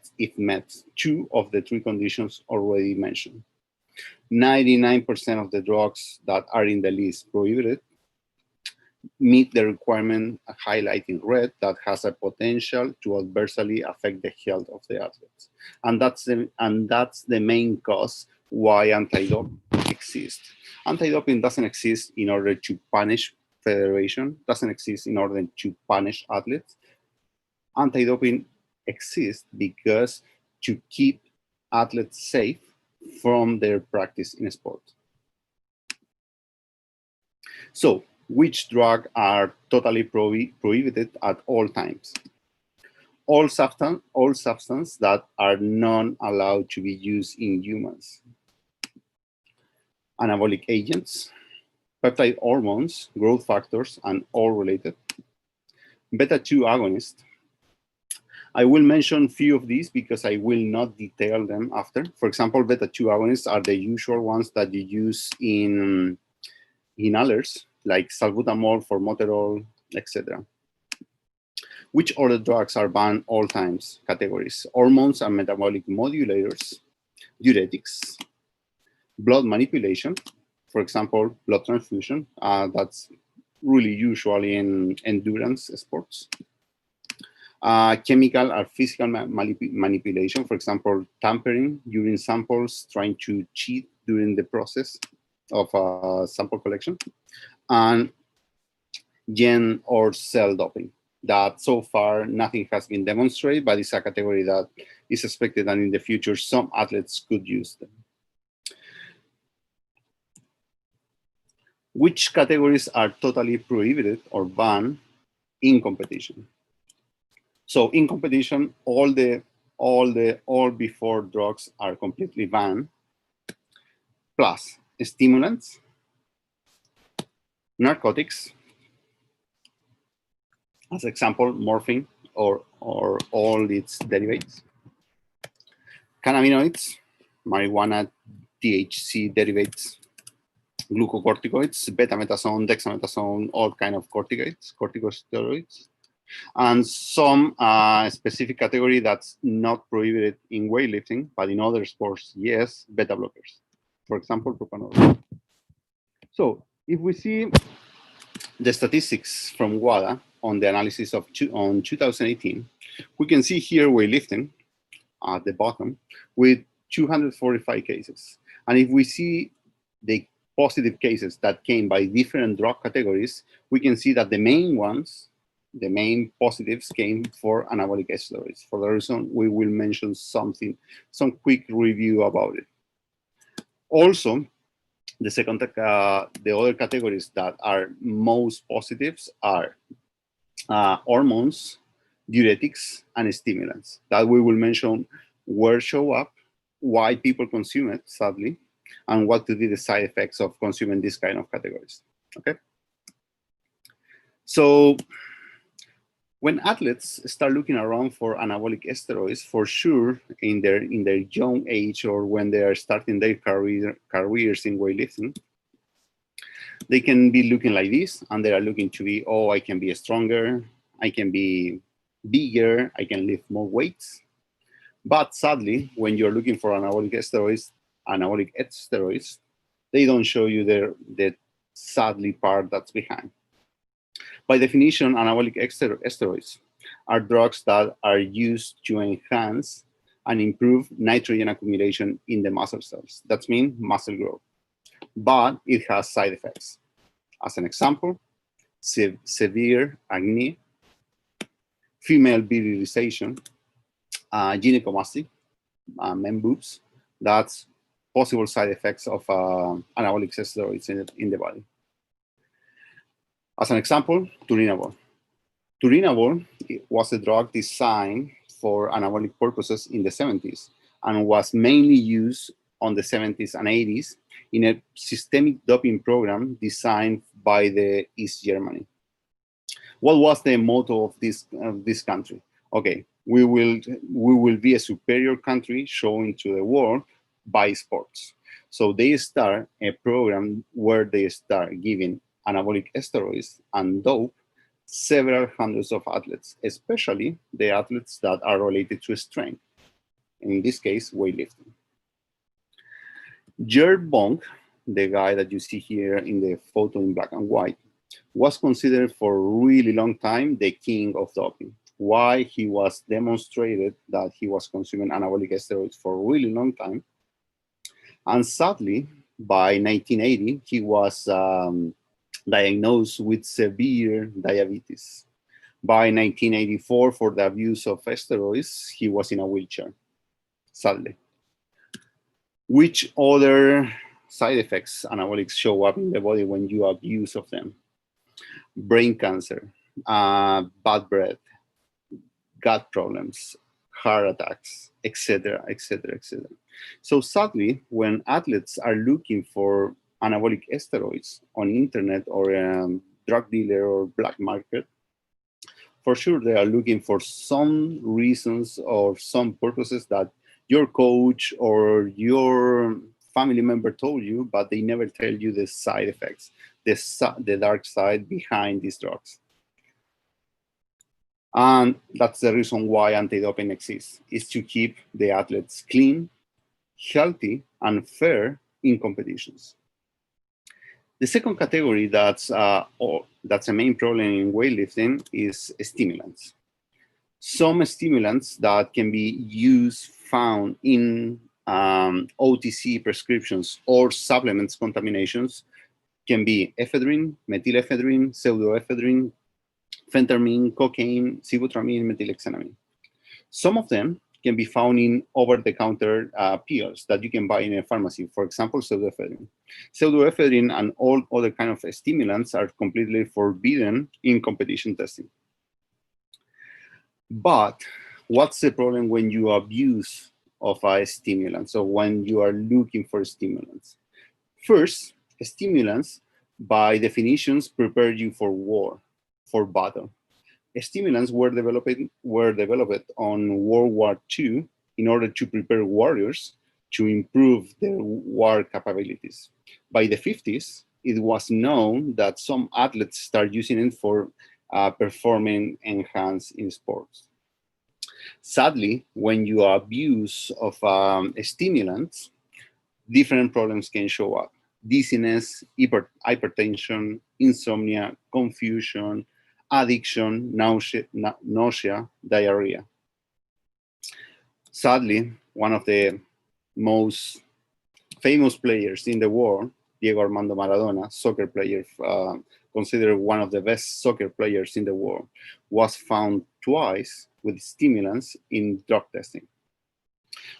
two of the three conditions already mentioned. 99% of the drugs that are in the list prohibited meet the requirement highlighted in red that has a potential to adversely affect the health of the athletes. And that's the main cause why anti-doping exists. Anti-doping doesn't exist in order to punish federation, doesn't exist in order to punish athletes. Anti-doping exists because to keep athletes safe from their practice in sport. So, which drugs are totally prohibited at all times? All substances that are not allowed to be used in humans. Anabolic agents, peptide hormones, growth factors, and all related. Beta-2 agonists. I will mention a few of these because I will not detail them after. For example, beta-2 agonists are the usual ones that you use in inhalers, like salbutamol, formoterol, etc. Which other drugs are banned all times? Categories: hormones and metabolic modulators, diuretics, blood manipulation, for example, blood transfusion. That's really usually in endurance sports. Chemical or physical manipulation, for example, tampering urine samples, trying to cheat during the process of sample collection, and gen or cell doping. That so far nothing has been demonstrated, but it's a category that is expected, and in the future some athletes could use them. Which categories are totally prohibited or banned in competition? So in competition, all before drugs are completely banned, plus stimulants, narcotics, as example, morphine or all its derivatives, cannabinoids, marijuana, THC derivatives, glucocorticoids, betamethason, dexamethasone, all kind of corticosteroids, and some specific category that's not prohibited in weightlifting, but in other sports, yes, beta blockers. For example, propranolol. So if we see the statistics from WADA on the analysis of 2018, we can see here weightlifting at the bottom with 245 cases. And if we see the positive cases that came by different drug categories, we can see that the main ones, the main positives came for anabolic steroids. For the reason we will mention some quick review about it. Also, the other categories that are most positives are hormones, diuretics, and stimulants. That we will mention where show up, why people consume it, sadly, and what to be the side effects of consuming this kind of categories. Okay. So when athletes start looking around for anabolic steroids, for sure, in their young age or when they are starting their careers in weightlifting, they can be looking like this, and they are looking to be, oh, I can be stronger, I can be bigger, I can lift more weights. But sadly, when you're looking for anabolic steroids, they don't show you the sadly part that's behind. By definition, anabolic steroids are drugs that are used to enhance and improve nitrogen accumulation in the muscle cells. That means muscle growth. But it has side effects. As an example, severe acne, female virilization, gynecomastia, men boobs. That's possible side effects of anabolic steroids in the body. As an example, turinabol. Turinabol was a drug designed for anabolic purposes in the 70s and was mainly used on the 70s and 80s in a systemic doping program designed by the East Germany. What was the motto of this country? Okay, we will be a superior country showing to the world by sports. So they start a program where they start giving anabolic steroids and dope several hundreds of athletes, especially the athletes that are related to strength, in this case, weightlifting. Gerd Bonk, the guy that you see here in the photo in black and white, was considered for a really long time the king of doping. Why? He was demonstrated that he was consuming anabolic steroids for a really long time. And sadly, by 1980, he was diagnosed with severe diabetes. By 1984, for the abuse of steroids, he was in a wheelchair, sadly. Which other side effects anabolics show up in the body when you abuse of them? Brain cancer, bad breath, gut problems, heart attacks, etc., etc., etc. So sadly, when athletes are looking for anabolic steroids on internet or drug dealer or black market, for sure they are looking for some reasons or some purposes that your coach or your family member told you, but they never tell you the side effects, the dark side behind these drugs. And that's the reason why anti-doping exists, is to keep the athletes clean, healthy, and fair in competitions. The second category that's a main problem in weightlifting is stimulants. Some stimulants that can be found in OTC prescriptions or supplements contaminations can be ephedrine, methylephedrine, pseudoephedrine, phentermine, cocaine, sibutramine, methylhexanamine. Some of them can be found in over-the-counter pills that you can buy in a pharmacy, for example, pseudoephedrine. Pseudoephedrine and all other kind of stimulants are completely forbidden in competition testing. But what's the problem when you abuse of a stimulant? So when you are looking for stimulants. First, stimulants, by definitions, prepare you for war, for battle. Stimulants were developed on World War II in order to prepare warriors to improve their war capabilities. By the 50s, it was known that some athletes started using it for performing enhanced in sports. Sadly, when you abuse of stimulants, different problems can show up. Dizziness, hypertension, insomnia, confusion, addiction, nausea, diarrhea. Sadly, one of the most famous players in the world, Diego Armando Maradona, soccer player, considered one of the best soccer players in the world, was found twice with stimulants in drug testing.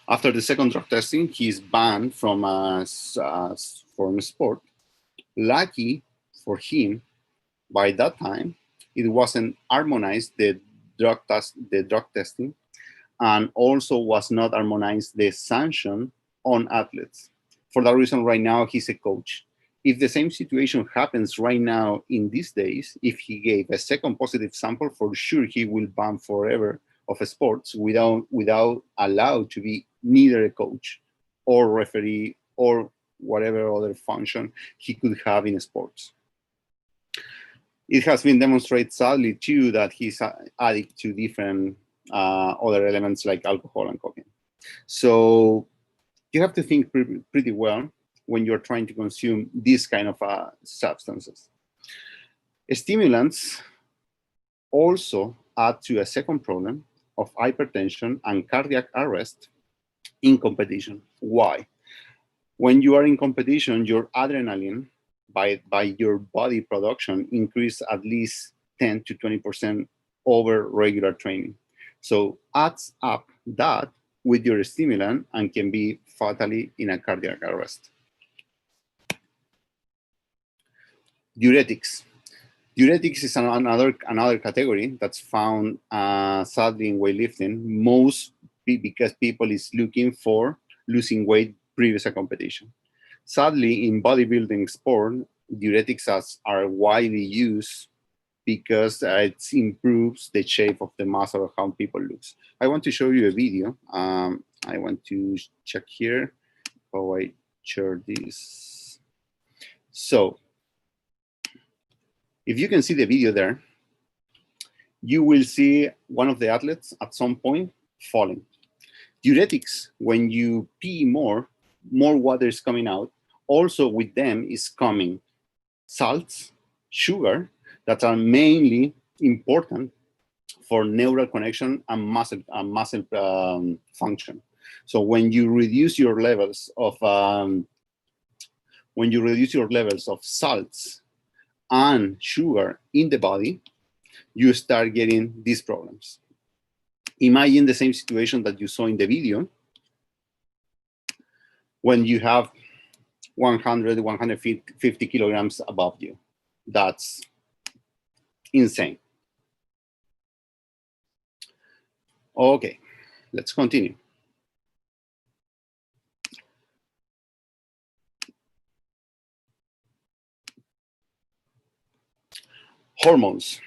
After the second drug testing, he's banned from sport. Lucky for him, by that time, it wasn't harmonized, the drug testing, and also was not harmonized the sanction on athletes. For that reason, right now, he's a coach. If the same situation happens right now in these days, if he gave a second positive sample, for sure he will ban forever of sports without allowed to be neither a coach or referee or whatever other function he could have in sports. It has been demonstrated, sadly, too, that he's addicted to different other elements like alcohol and cocaine. So you have to think pretty well when you're trying to consume these kind of substances. Stimulants also add to a second problem of hypertension and cardiac arrest in competition. Why? When you are in competition, your adrenaline by your body production increase at least 10 to 20% over regular training. So adds up that with your stimulant and can be fatally in a cardiac arrest. Diuretics. Diuretics is another category that's found sadly in weightlifting, most because people is looking for losing weight previous a competition. Sadly, in bodybuilding sport, diuretics are widely used because it improves the shape of the muscle of how people look. I want to show you a video. I want to check here how I share this. So, if you can see the video there, you will see one of the athletes at some point falling. Diuretics, when you pee more water is coming out. Also with them is coming salts, sugar, that are mainly important for neural connection and muscle function. So when you reduce your levels of salts and sugar in the body, you start getting these problems. Imagine the same situation that you saw in the video when you have 100, 150 kilograms above you. That's insane. Okay, let's continue. Hormones.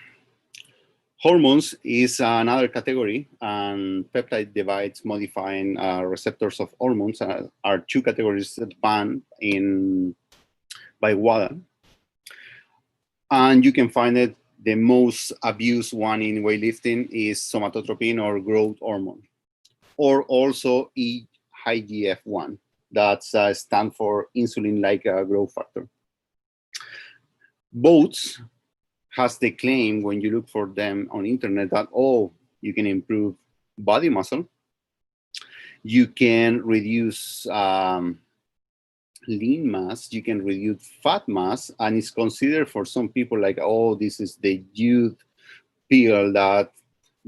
Hormones is another category, and peptide divides modifying receptors of hormones are two categories banned by WADA. And you can find it, the most abused one in weightlifting is somatotropin or growth hormone, or also IGF-1, that stands for insulin-like growth factor. Both has the claim, when you look for them on internet, that, oh, you can improve body muscle, you can reduce lean mass, you can reduce fat mass, and it's considered for some people like, oh, this is the youth pill that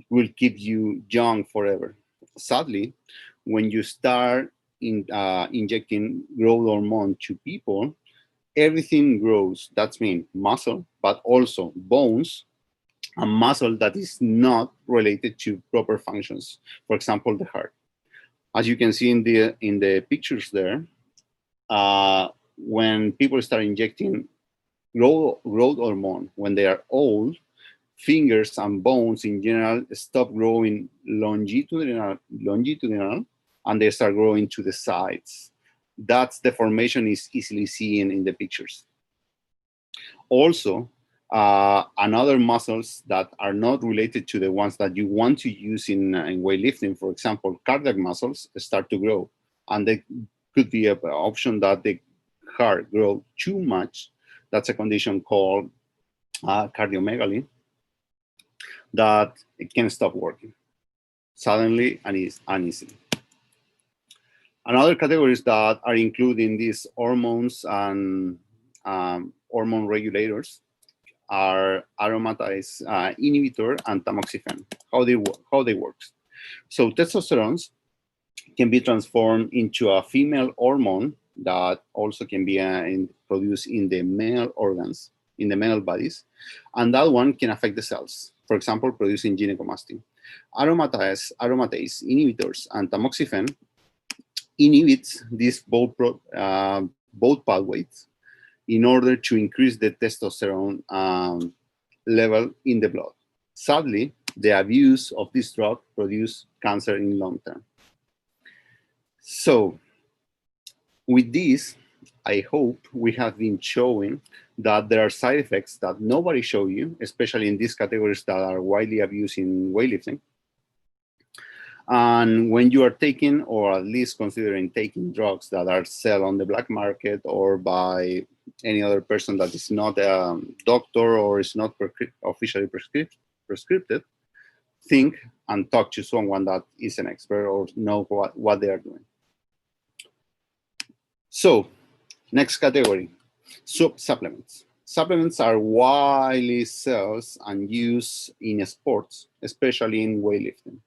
will keep you young forever. Sadly, when you start injecting growth hormone to people, everything grows. That means muscle, but also bones and muscle that is not related to proper functions. For example, the heart. As you can see in the pictures there, when people start injecting growth hormone when they are old, fingers and bones in general stop growing longitudinal, and they start growing to the sides. That deformation is easily seen in the pictures. Also, another muscles that are not related to the ones that you want to use in weightlifting, for example, cardiac muscles start to grow, and they could be an option that the heart grow too much. That's a condition called cardiomegaly, that it can stop working suddenly and uneasily. Another categories that are including these hormones and hormone regulators are aromatase inhibitor and tamoxifen. How they work. So testosterone can be transformed into a female hormone that also can be produced in the male organs, in the male bodies, and that one can affect the cells. For example, producing gynecomastia. Aromatase inhibitors and tamoxifen inhibits these both pathways in order to increase the testosterone level in the blood. Sadly, the abuse of this drug produces cancer in long term. So, with this, I hope we have been showing that there are side effects that nobody shows you, especially in these categories that are widely abused in weightlifting. And when you are taking, or at least considering taking, drugs that are sold on the black market or by any other person that is not a doctor or is not officially prescribed, think and talk to someone that is an expert or know what they are doing. So, next category, supplements. Supplements are widely sold and used in sports, especially in weightlifting.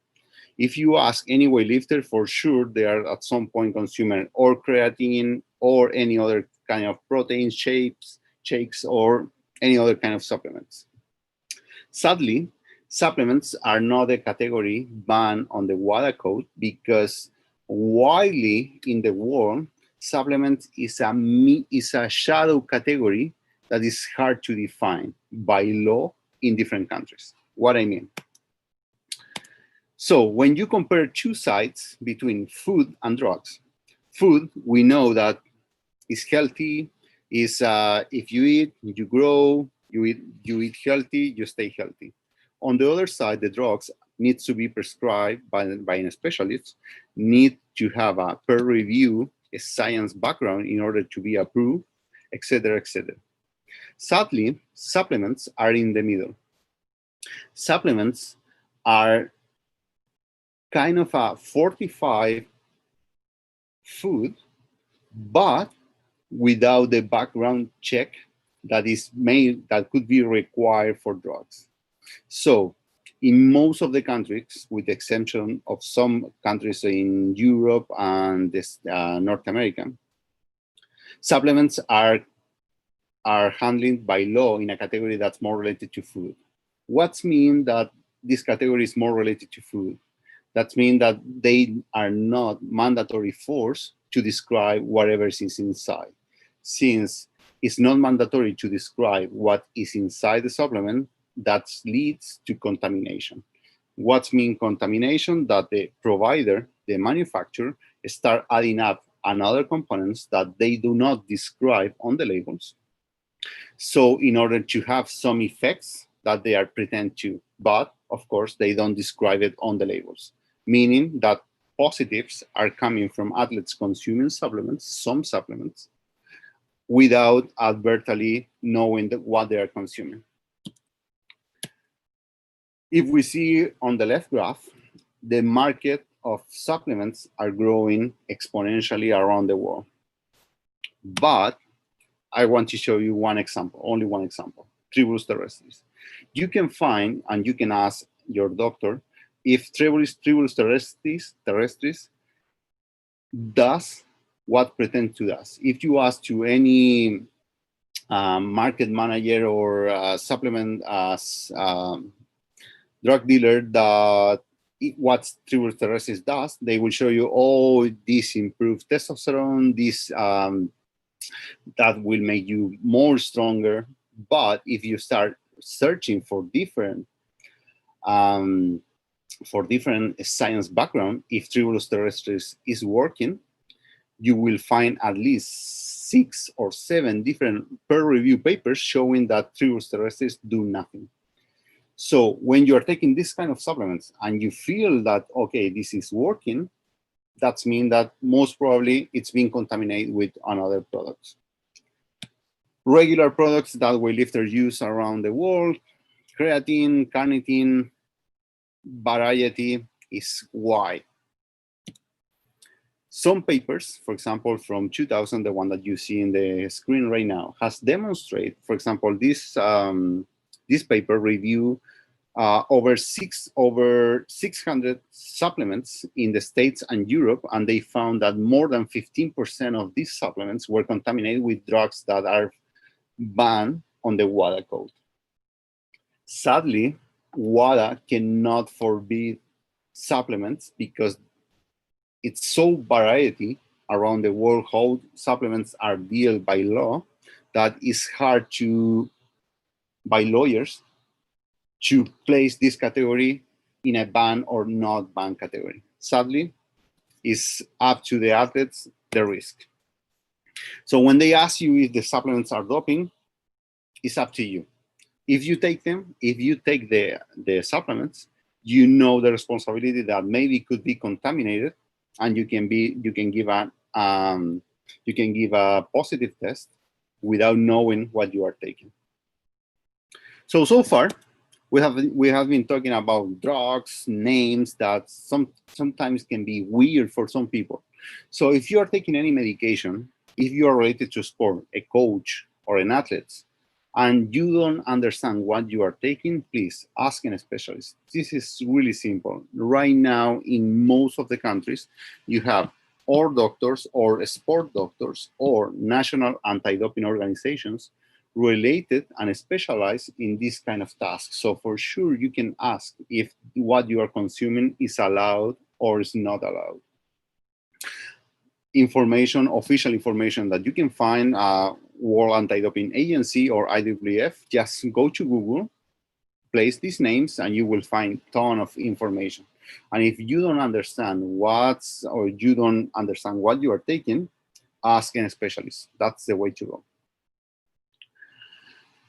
If you ask any weightlifter, for sure they are at some point consuming or creatine or any other kind of protein shakes, or any other kind of supplements. Sadly, supplements are not a category banned on the WADA code because widely in the world, supplements is a shadow category that is hard to define by law in different countries. What I mean. So when you compare two sides between food and drugs, food, we know that is healthy, is if you eat, you grow, you eat healthy, you stay healthy. on the other side, the drugs need to be prescribed by a specialist, need to have a peer review, a science background in order to be approved, etc., etc. Sadly, supplements are in the middle. Supplements are kind of a fortified food, but without the background check that could be required for drugs. So in most of the countries, with the exception of some countries in Europe and North America, supplements are handled by law in a category that's more related to food. What means that this category is more related to food? That means that they are not mandatory forced to describe whatever is inside. Since it's not mandatory to describe what is inside the supplement, that leads to contamination. What means contamination? That the provider, the manufacturer, start adding up another components that they do not describe on the labels. So in order to have some effects that they are pretend to, but of course they don't describe it on the labels, meaning that positives are coming from athletes consuming supplements, some supplements, without advertently knowing what they are consuming. If we see on the left graph, the market of supplements are growing exponentially around the world. But I want to show you one example, only one example, Tribulus terrestris. You can find, and you can ask your doctor, if Tribulus terrestris does what pretend to does. If you ask to any market manager or supplement drug dealer that what Tribulus terrestris does, they will show you, oh, this improves testosterone, this that will make you more stronger. But if you start searching for different science background, if Tribulus terrestris is working, you will find at least 6 or 7 different peer review papers showing that Tribulus terrestris do nothing. So when you're taking this kind of supplements and you feel that, okay, this is working, that means that most probably it's being contaminated with another products. Regular products that weightlifters use around the world, creatine, carnitine, variety is wide. Some papers, for example, from 2000, the one that you see in the screen right now, has demonstrated, for example, this paper review over 600 supplements in the States and Europe, and they found that more than 15% of these supplements were contaminated with drugs that are banned on the WADA code. Sadly, WADA cannot forbid supplements because it's so variety around the world how supplements are dealt by law that it's hard to, by lawyers, to place this category in a ban or not ban category. Sadly, it's up to the athletes, the risk. So when they ask you if the supplements are doping, it's up to you. If you take them, if you take the supplements, you know the responsibility that maybe could be contaminated, and you can give a positive test without knowing what you are taking. So far, we have been talking about drugs, names that sometimes can be weird for some people. So if you are taking any medication, if you are related to sport, a coach or an athlete, and you don't understand what you are taking, please ask a specialist. This is really simple. Right now, in most of the countries, you have or doctors or sport doctors or national anti-doping organizations related and specialized in this kind of tasks. So for sure, you can ask if what you are consuming is allowed or is not allowed. Information, official information that you can find, World Anti-Doping Agency or IWF, just go to Google, place these names, and you will find a ton of information. And if you don't understand what you are taking, ask a specialist. That's the way to go.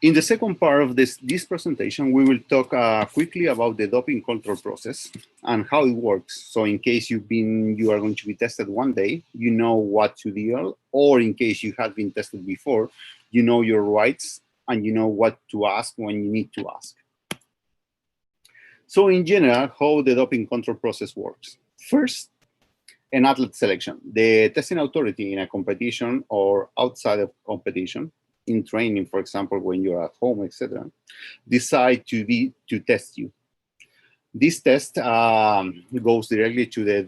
In the second part of this presentation, we will talk quickly about the doping control process and how it works. So in case you are going to be tested one day, you know what to do, or in case you have been tested before, you know your rights and you know what to ask when you need to ask. So in general, how the doping control process works. First, an athlete selection. The testing authority in a competition or outside of competition, in training, for example, when you're at home, etc., decide to test you. This test goes directly to the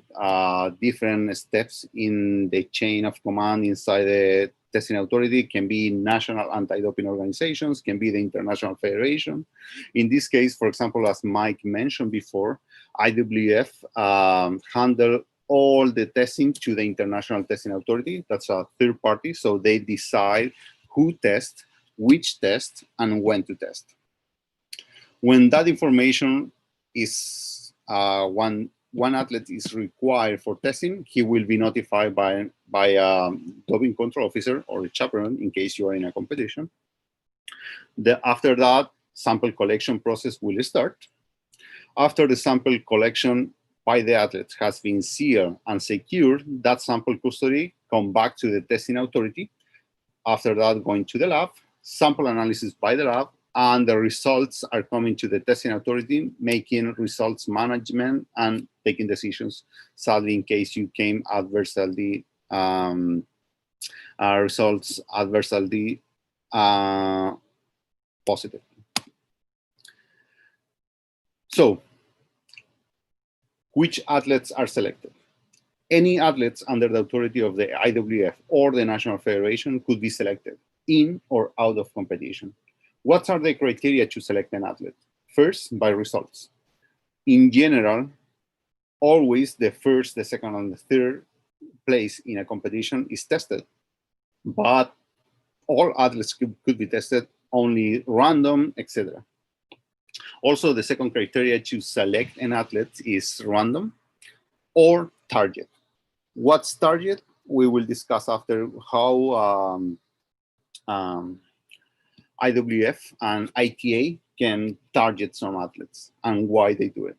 different steps in the chain of command inside the testing authority. It can be national anti-doping organizations, can be the international federation. In this case, for example, as Mike mentioned before, IWF handle all the testing to the international testing authority. That's a third party, so they decide who tests, which test, and when to test. When that information is, one athlete is required for testing, he will be notified by a doping control officer or a chaperone in case you are in a competition. After that, sample collection process will start. After the sample collection by the athlete has been sealed and secured, that sample custody come back to the testing authority. After that, going to the lab, sample analysis by the lab, and the results are coming to the testing authority, making results management and taking decisions. Sadly, in case you came adversely, results adversely positive. So, which athletes are selected? Any athletes under the authority of the IWF or the National Federation could be selected in or out of competition. What are the criteria to select an athlete? First, by results. In general, always the first, the second, and the third place in a competition is tested, but all athletes could be tested, only random, etc. Also, the second criteria to select an athlete is random or target. What's target? We will discuss after how IWF and ITA can target some athletes and why they do it.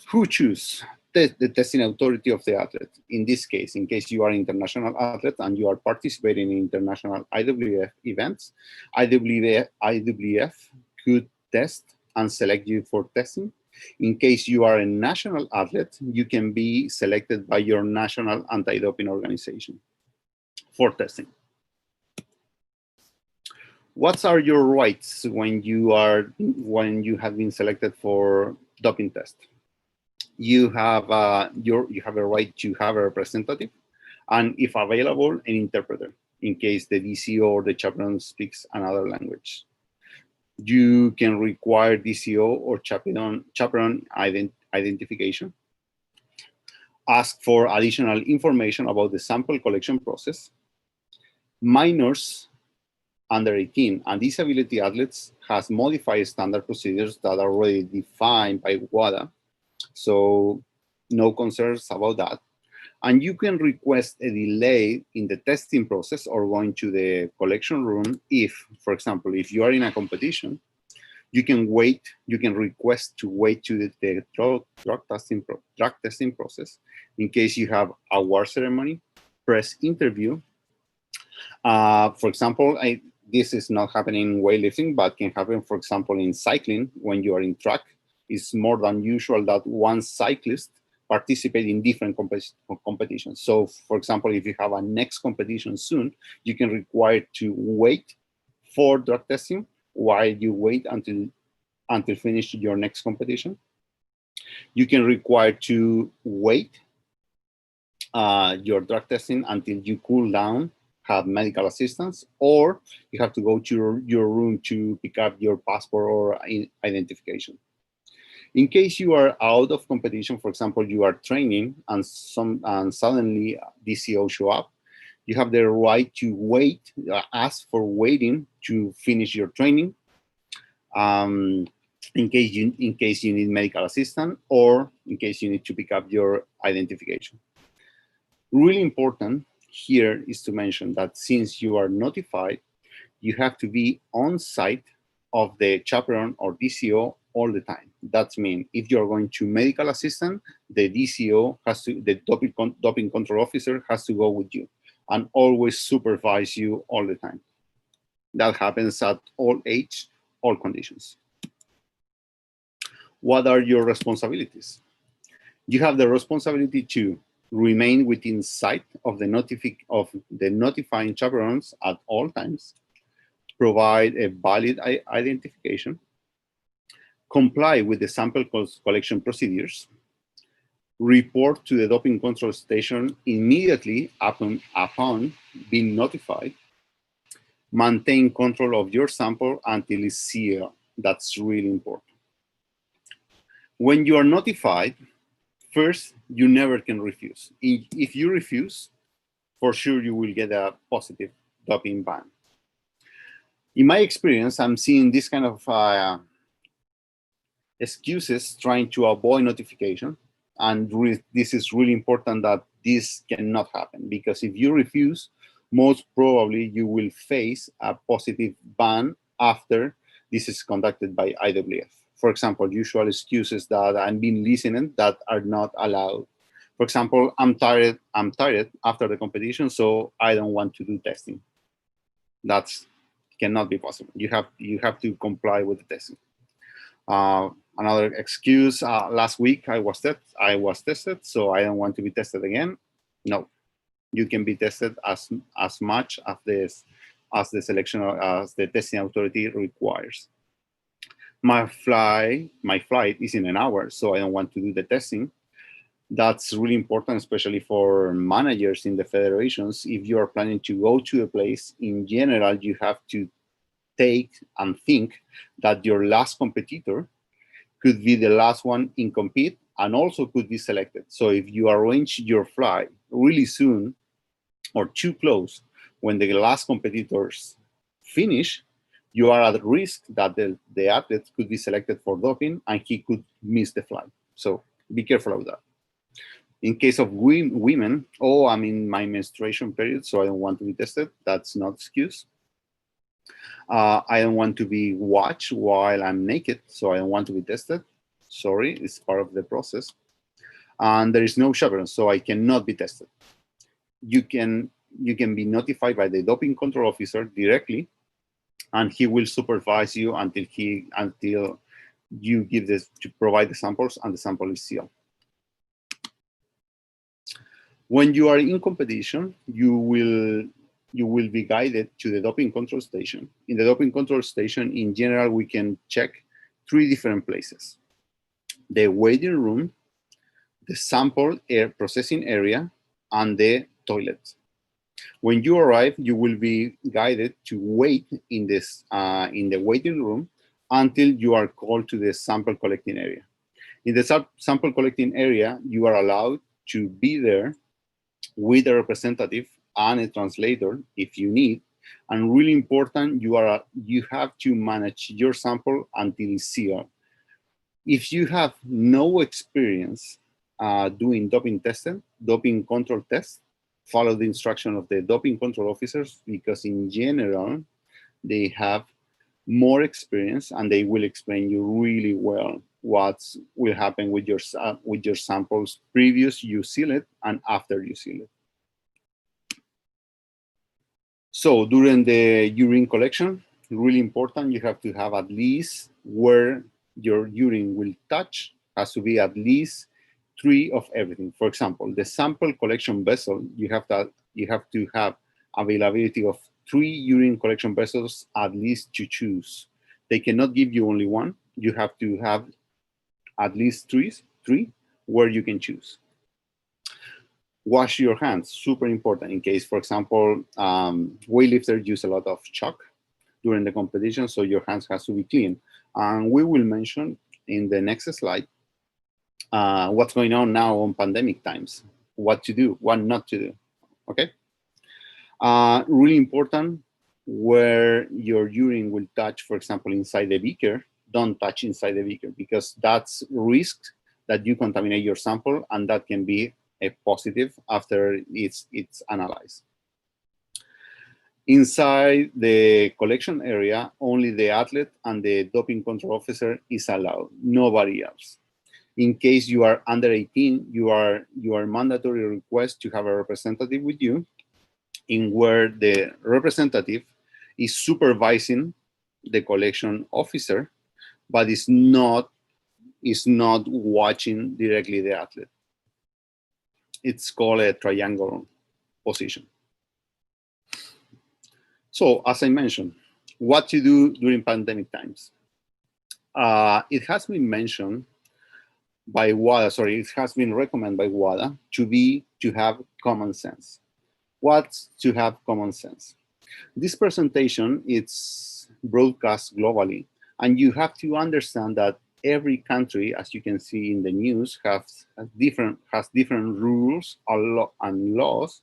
Who choose the testing authority of the athlete? In this case, in case you are an international athlete and you are participating in international IWF events, IWF could test and select you for testing. In case you are a national athlete, you can be selected by your national anti-doping organization for testing. What are your rights when you have been selected for doping test? You have a right to have a representative, and if available, an interpreter in case the DCO or the chaperone speaks another language. You can require DCO or chaperone identification. Ask for additional information about the sample collection process. Minors under 18 and disability athletes has modified standard procedures that are already defined by WADA, so no concerns about that. And you can request a delay in the testing process or going to the collection room if, for example, if you are in a competition, you can request to wait to the drug testing process in case you have award ceremony, press interview. For example, this is not happening in weightlifting, but can happen, for example, in cycling when you are in track. It's more than usual that one cyclist participate in different competitions. So, for example, if you have a next competition soon, you can require to wait for drug testing while you wait until finish your next competition. You can require to wait your drug testing until you cool down, have medical assistance, or you have to go to your room to pick up your passport or identification. In case you are out of competition, for example, you are training and suddenly DCO show up, you have the right to wait, ask for waiting to finish your training, in case you need medical assistance or in case you need to pick up your identification. Really important here is to mention that since you are notified, you have to be on site of the chaperone or DCO all the time. That means if you're going to medical assistant, the DCO has to, the doping control officer has to go with you and always supervise you all the time. That happens at all age, all conditions. What are your responsibilities? You have the responsibility to remain within sight of the notifying chaperones at all times, provide a valid identification, comply with the sample collection procedures, report to the doping control station immediately upon being notified, maintain control of your sample until it's sealed. That's really important. When you are notified, first, you never can refuse. If you refuse, for sure you will get a positive doping ban. In my experience, I'm seeing this kind of excuses trying to avoid notification. And this is really important that this cannot happen, because if you refuse, most probably you will face a positive ban after this is conducted by IWF. For example, usual excuses that I've been listening that are not allowed. For example, I'm tired after the competition, so I don't want to do testing. That cannot be possible. You have to comply with the testing. Another excuse, last week I was tested, so I don't want to be tested again. No, you can be tested as much as the testing authority requires. My flight is in an hour, so I don't want to do the testing. That's really important, especially for managers in the federations. If you are planning to go to a place, in general, you have to take and think that your last competitor could be the last one in compete and also could be selected. So if you arrange your flight really soon or too close when the last competitors finish, you are at risk that the athlete could be selected for doping and he could miss the flight. So be careful of that. In case of women, oh, I'm in my menstruation period, so I don't want to be tested. That's not excuse. I don't want to be watched while I'm naked, so I don't want to be tested. Sorry, it's part of the process. And there is no chaperone, so I cannot be tested. You can be notified by the doping control officer directly, and he will supervise you until you give this to provide the samples and the sample is sealed. When you are in competition, you will be guided to the doping control station. In the doping control station, in general, we can check 3 different places: the waiting room, the sample processing area, and the toilet. When you arrive, you will be guided to wait in the waiting room until you are called to the sample collecting area. In the sample collecting area, you are allowed to be there with a representative and a translator if you need. And really important, you have to manage your sample until it's sealed. If you have no experience doing doping testing, doping control tests, follow the instruction of the doping control officers, because in general, they have more experience and they will explain you really well what will happen with your samples previous you seal it and after you seal it. So during the urine collection, really important, you have to have at least where your urine will touch has to be at least 3 of everything. For example, the sample collection vessel, you have to have availability of 3 urine collection vessels at least to choose. They cannot give you only one. You have to have at least 3 where you can choose. Wash your hands, super important in case, for example, weightlifters use a lot of chalk during the competition, so your hands has to be clean. And we will mention in the next slide what's going on now on pandemic times, what to do, what not to do, okay? Really important, where your urine will touch, for example, inside the beaker, don't touch inside the beaker, because that's risk that you contaminate your sample, and that can be a positive after it's analyzed. Inside the collection area, only the athlete and the doping control officer is allowed, nobody else. In case you are under 18, you are mandatory request to have a representative with you, in where the representative is supervising the collection officer, but is not watching directly the athlete. It's called a triangle position. So, as I mentioned, what to do during pandemic times. It has been mentioned by WADA, it has been recommended by WADA to have common sense. What's to have common sense? This presentation is broadcast globally, and you have to understand that every country, as you can see in the news, has different rules and laws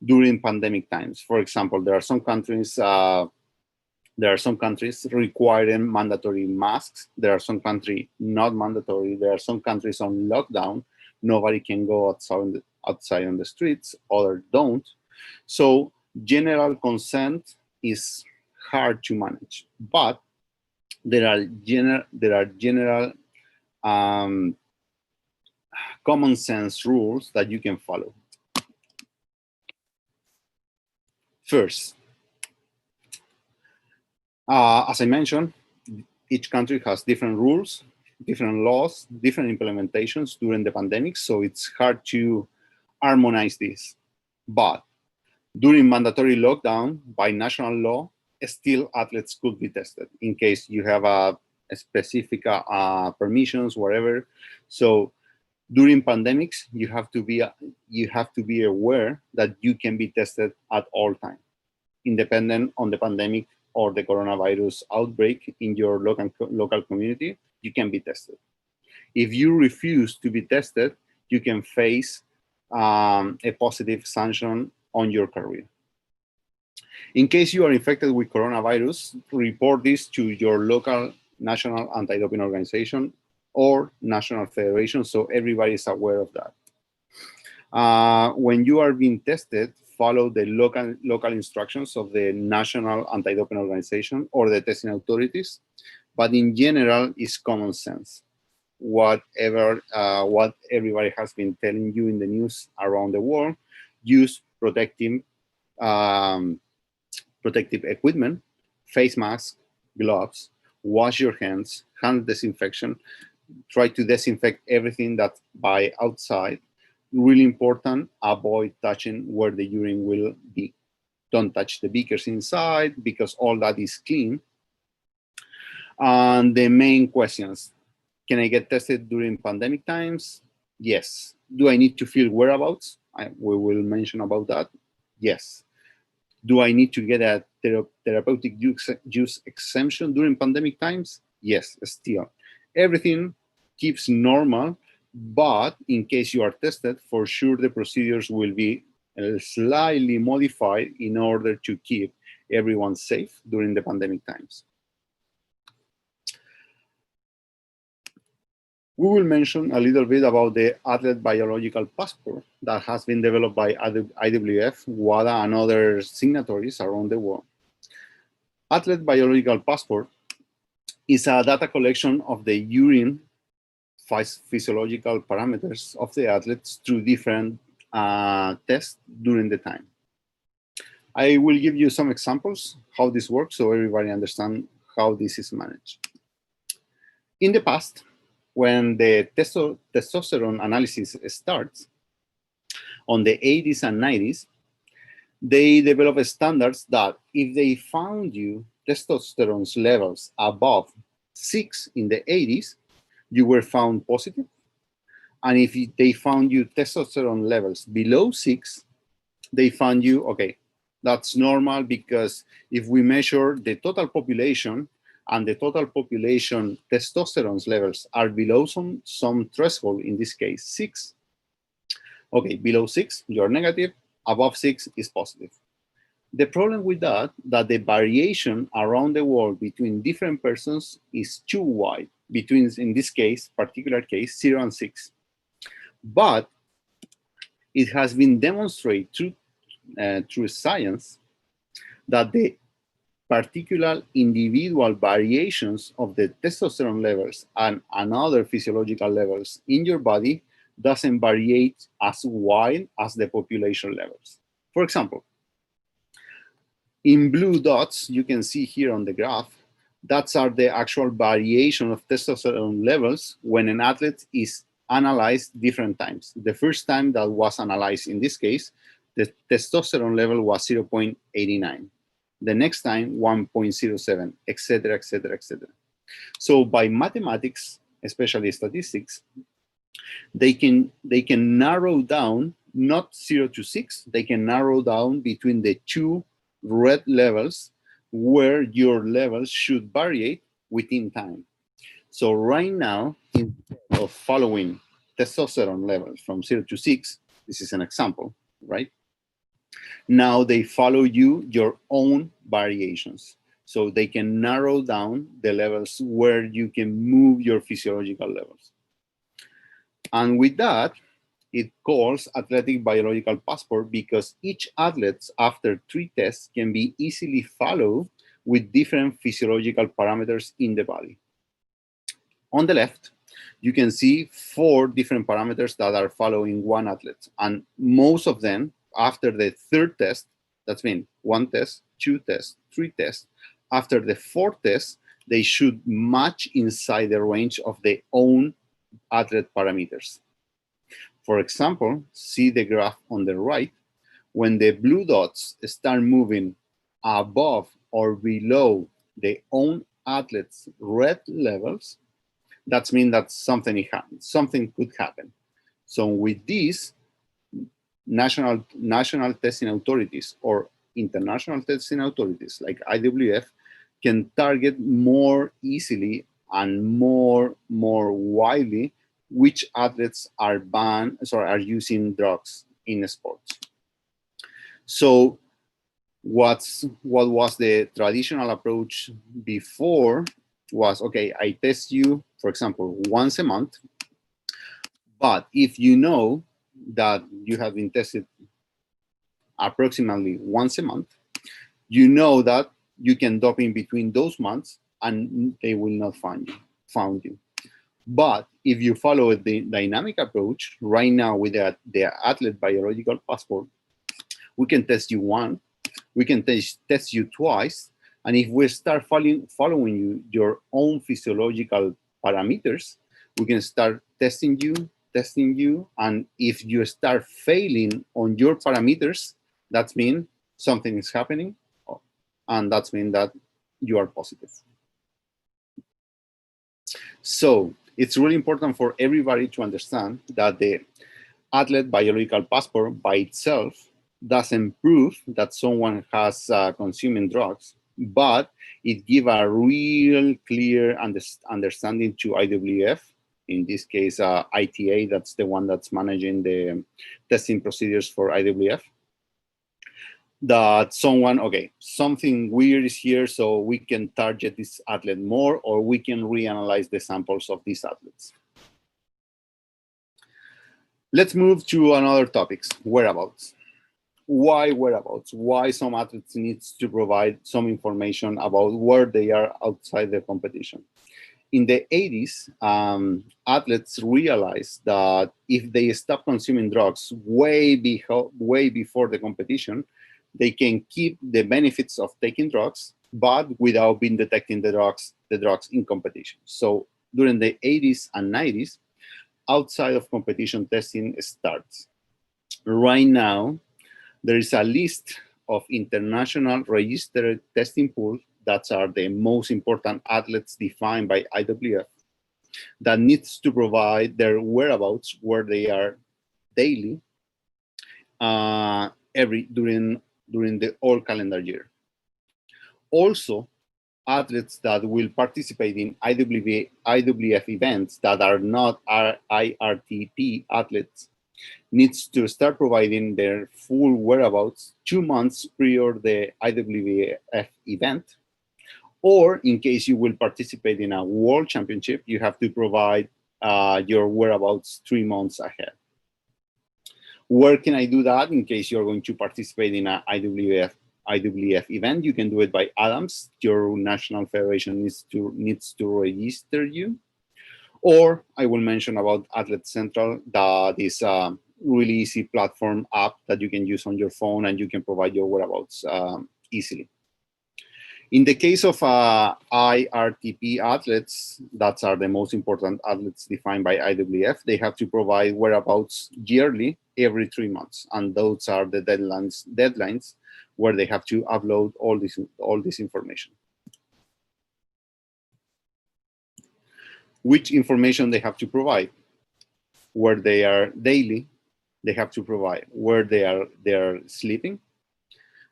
during pandemic times. For example, there are some countries requiring mandatory masks. There are some countries not mandatory. There are some countries on lockdown. Nobody can go outside on the streets, others don't. So general consent is hard to manage, but there are general common sense rules that you can follow. First, as I mentioned, each country has different rules, different laws, different implementations during the pandemic, so it's hard to harmonize this. But during mandatory lockdown, by national law, still athletes could be tested in case you have a specific permissions, whatever. So during pandemics, you have to be aware that you can be tested at all times, independent on the pandemic or the coronavirus outbreak in your local community. You can be tested. If you refuse to be tested, you can face a positive sanction on your career. In case you are infected with coronavirus, report this to your local national anti-doping organization or national federation, so everybody is aware of that. When you are being tested, follow the local instructions of the national anti-doping organization or the testing authorities, but in general, it's common sense. What everybody has been telling you in the news around the world, use protective equipment, face masks, gloves, wash your hands, hand disinfection, try to disinfect everything that's by outside. Really important, avoid touching where the urine will be. Don't touch the beakers inside because all that is clean. And the main questions, can I get tested during pandemic times? Yes. Do I need to fill whereabouts? We will mention about that. Yes. Do I need to get a therapeutic use exemption during pandemic times? Yes, still. Everything keeps normal, but in case you are tested, for sure the procedures will be slightly modified in order to keep everyone safe during the pandemic times. We will mention a little bit about the athlete biological passport that has been developed by IWF, WADA, and other signatories around the world. Athlete biological passport is a data collection of the urine physiological parameters of the athletes through different tests during the time. I will give you some examples how this works so everybody understands how this is managed. In the past, when the testosterone analysis starts, on the 80s and 90s, they developed standards that if they found you testosterone levels above 6 in the 80s, you were found positive. And if they found you testosterone levels below 6, they found you, okay, that's normal, because if we measure the total population and the total population testosterone levels are below some threshold, in this case 6. Okay, below 6, you're negative, above 6 is positive. The problem with that the variation around the world between different persons is too wide, between, in this case, particular case, 0 and 6. But it has been demonstrated through science that the particular individual variations of the testosterone levels and other physiological levels in your body doesn't vary as wide as the population levels. For example, in blue dots, you can see here on the graph, that's are the actual variation of testosterone levels when an athlete is analyzed different times. The first time that was analyzed in this case, the testosterone level was 0.89. The next time, 1.07, etc., etc., etc. So by mathematics, especially statistics, they can narrow down not 0 to 6, they can narrow down between the two red levels where your levels should vary within time. So right now, instead of following testosterone levels from 0 to 6, this is an example, right? Now they follow your own variations. So they can narrow down the levels where you can move your physiological levels. And with that, it calls athletic biological passport because each athlete after 3 tests can be easily followed with different physiological parameters in the body. On the left, you can see 4 different parameters that are following one athlete. And most of them, after the 3rd test, that's mean 1 test, 2 tests, 3 tests, after the 4th test, they should match inside the range of their own athlete parameters. For example, see the graph on the right. When the blue dots start moving above or below their own athletes' red levels, that means that something could happen. So with this, national testing authorities or international testing authorities like IWF can target more easily and more widely which athletes are banned, sorry, are using drugs in sports. So what was the traditional approach before was, okay, I test you, for example, once a month, but if you know that you have been tested approximately once a month, you know that you can dope in between those months and they will not found you. But if you follow the dynamic approach, right now with the athlete biological passport, we can test you once, we can test you twice, and if we start following your own physiological parameters, we can start testing you, and if you start failing on your parameters, that means something is happening, and that means that you are positive. So it's really important for everybody to understand that the athlete biological passport by itself doesn't prove that someone has consuming drugs, but it gives a real clear understanding to IWF, in this case ITA, that's the one that's managing the testing procedures for IWF, that someone, okay, something weird is here, so we can target this athlete more, or we can reanalyze the samples of these athletes. Let's move to another topics, whereabouts. Why whereabouts? Why some athletes need to provide some information about where they are outside the competition? In the 80s, athletes realized that if they stop consuming drugs way before the competition, they can keep the benefits of taking drugs, but without being detecting the drugs in competition. So during the 80s and 90s, outside of competition testing starts. Right now, there is a list of international registered testing pools that are the most important athletes defined by IWF that needs to provide their whereabouts where they are daily during the whole calendar year. Also, athletes that will participate in IWF events that are not IRTP athletes needs to start providing their full whereabouts 2 months prior the IWF event. Or in case you will participate in a world championship, you have to provide your whereabouts 3 months ahead. Where can I do that in case you're going to participate in an IWF IWF event, you can do it by ADAMS. Your national federation needs to register you. Or I will mention about Athlete Central, that is a really easy platform app that you can use on your phone, and you can provide your whereabouts easily. In the case of IRTP athletes, that are the most important athletes defined by IWF, they have to provide whereabouts yearly, every 3 months. And those are the deadlines where they have to upload all this information. Which information they have to provide? Where they are daily, they have to provide where they are sleeping.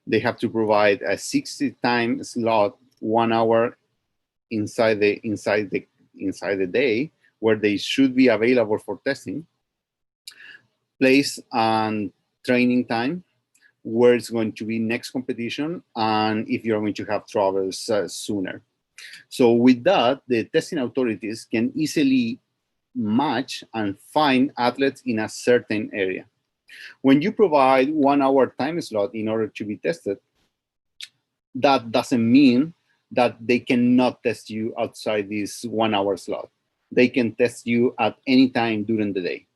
They have to provide a 60-time slot, 1 hour inside the day, where they should be available for testing. Place and training time, where it's going to be next competition, and if you're going to have travels sooner. So with that, the testing authorities can easily match and find athletes in a certain area. When you provide 1 hour time slot in order to be tested, that doesn't mean that they cannot test you outside this 1 hour slot. They can test you at any time during the day.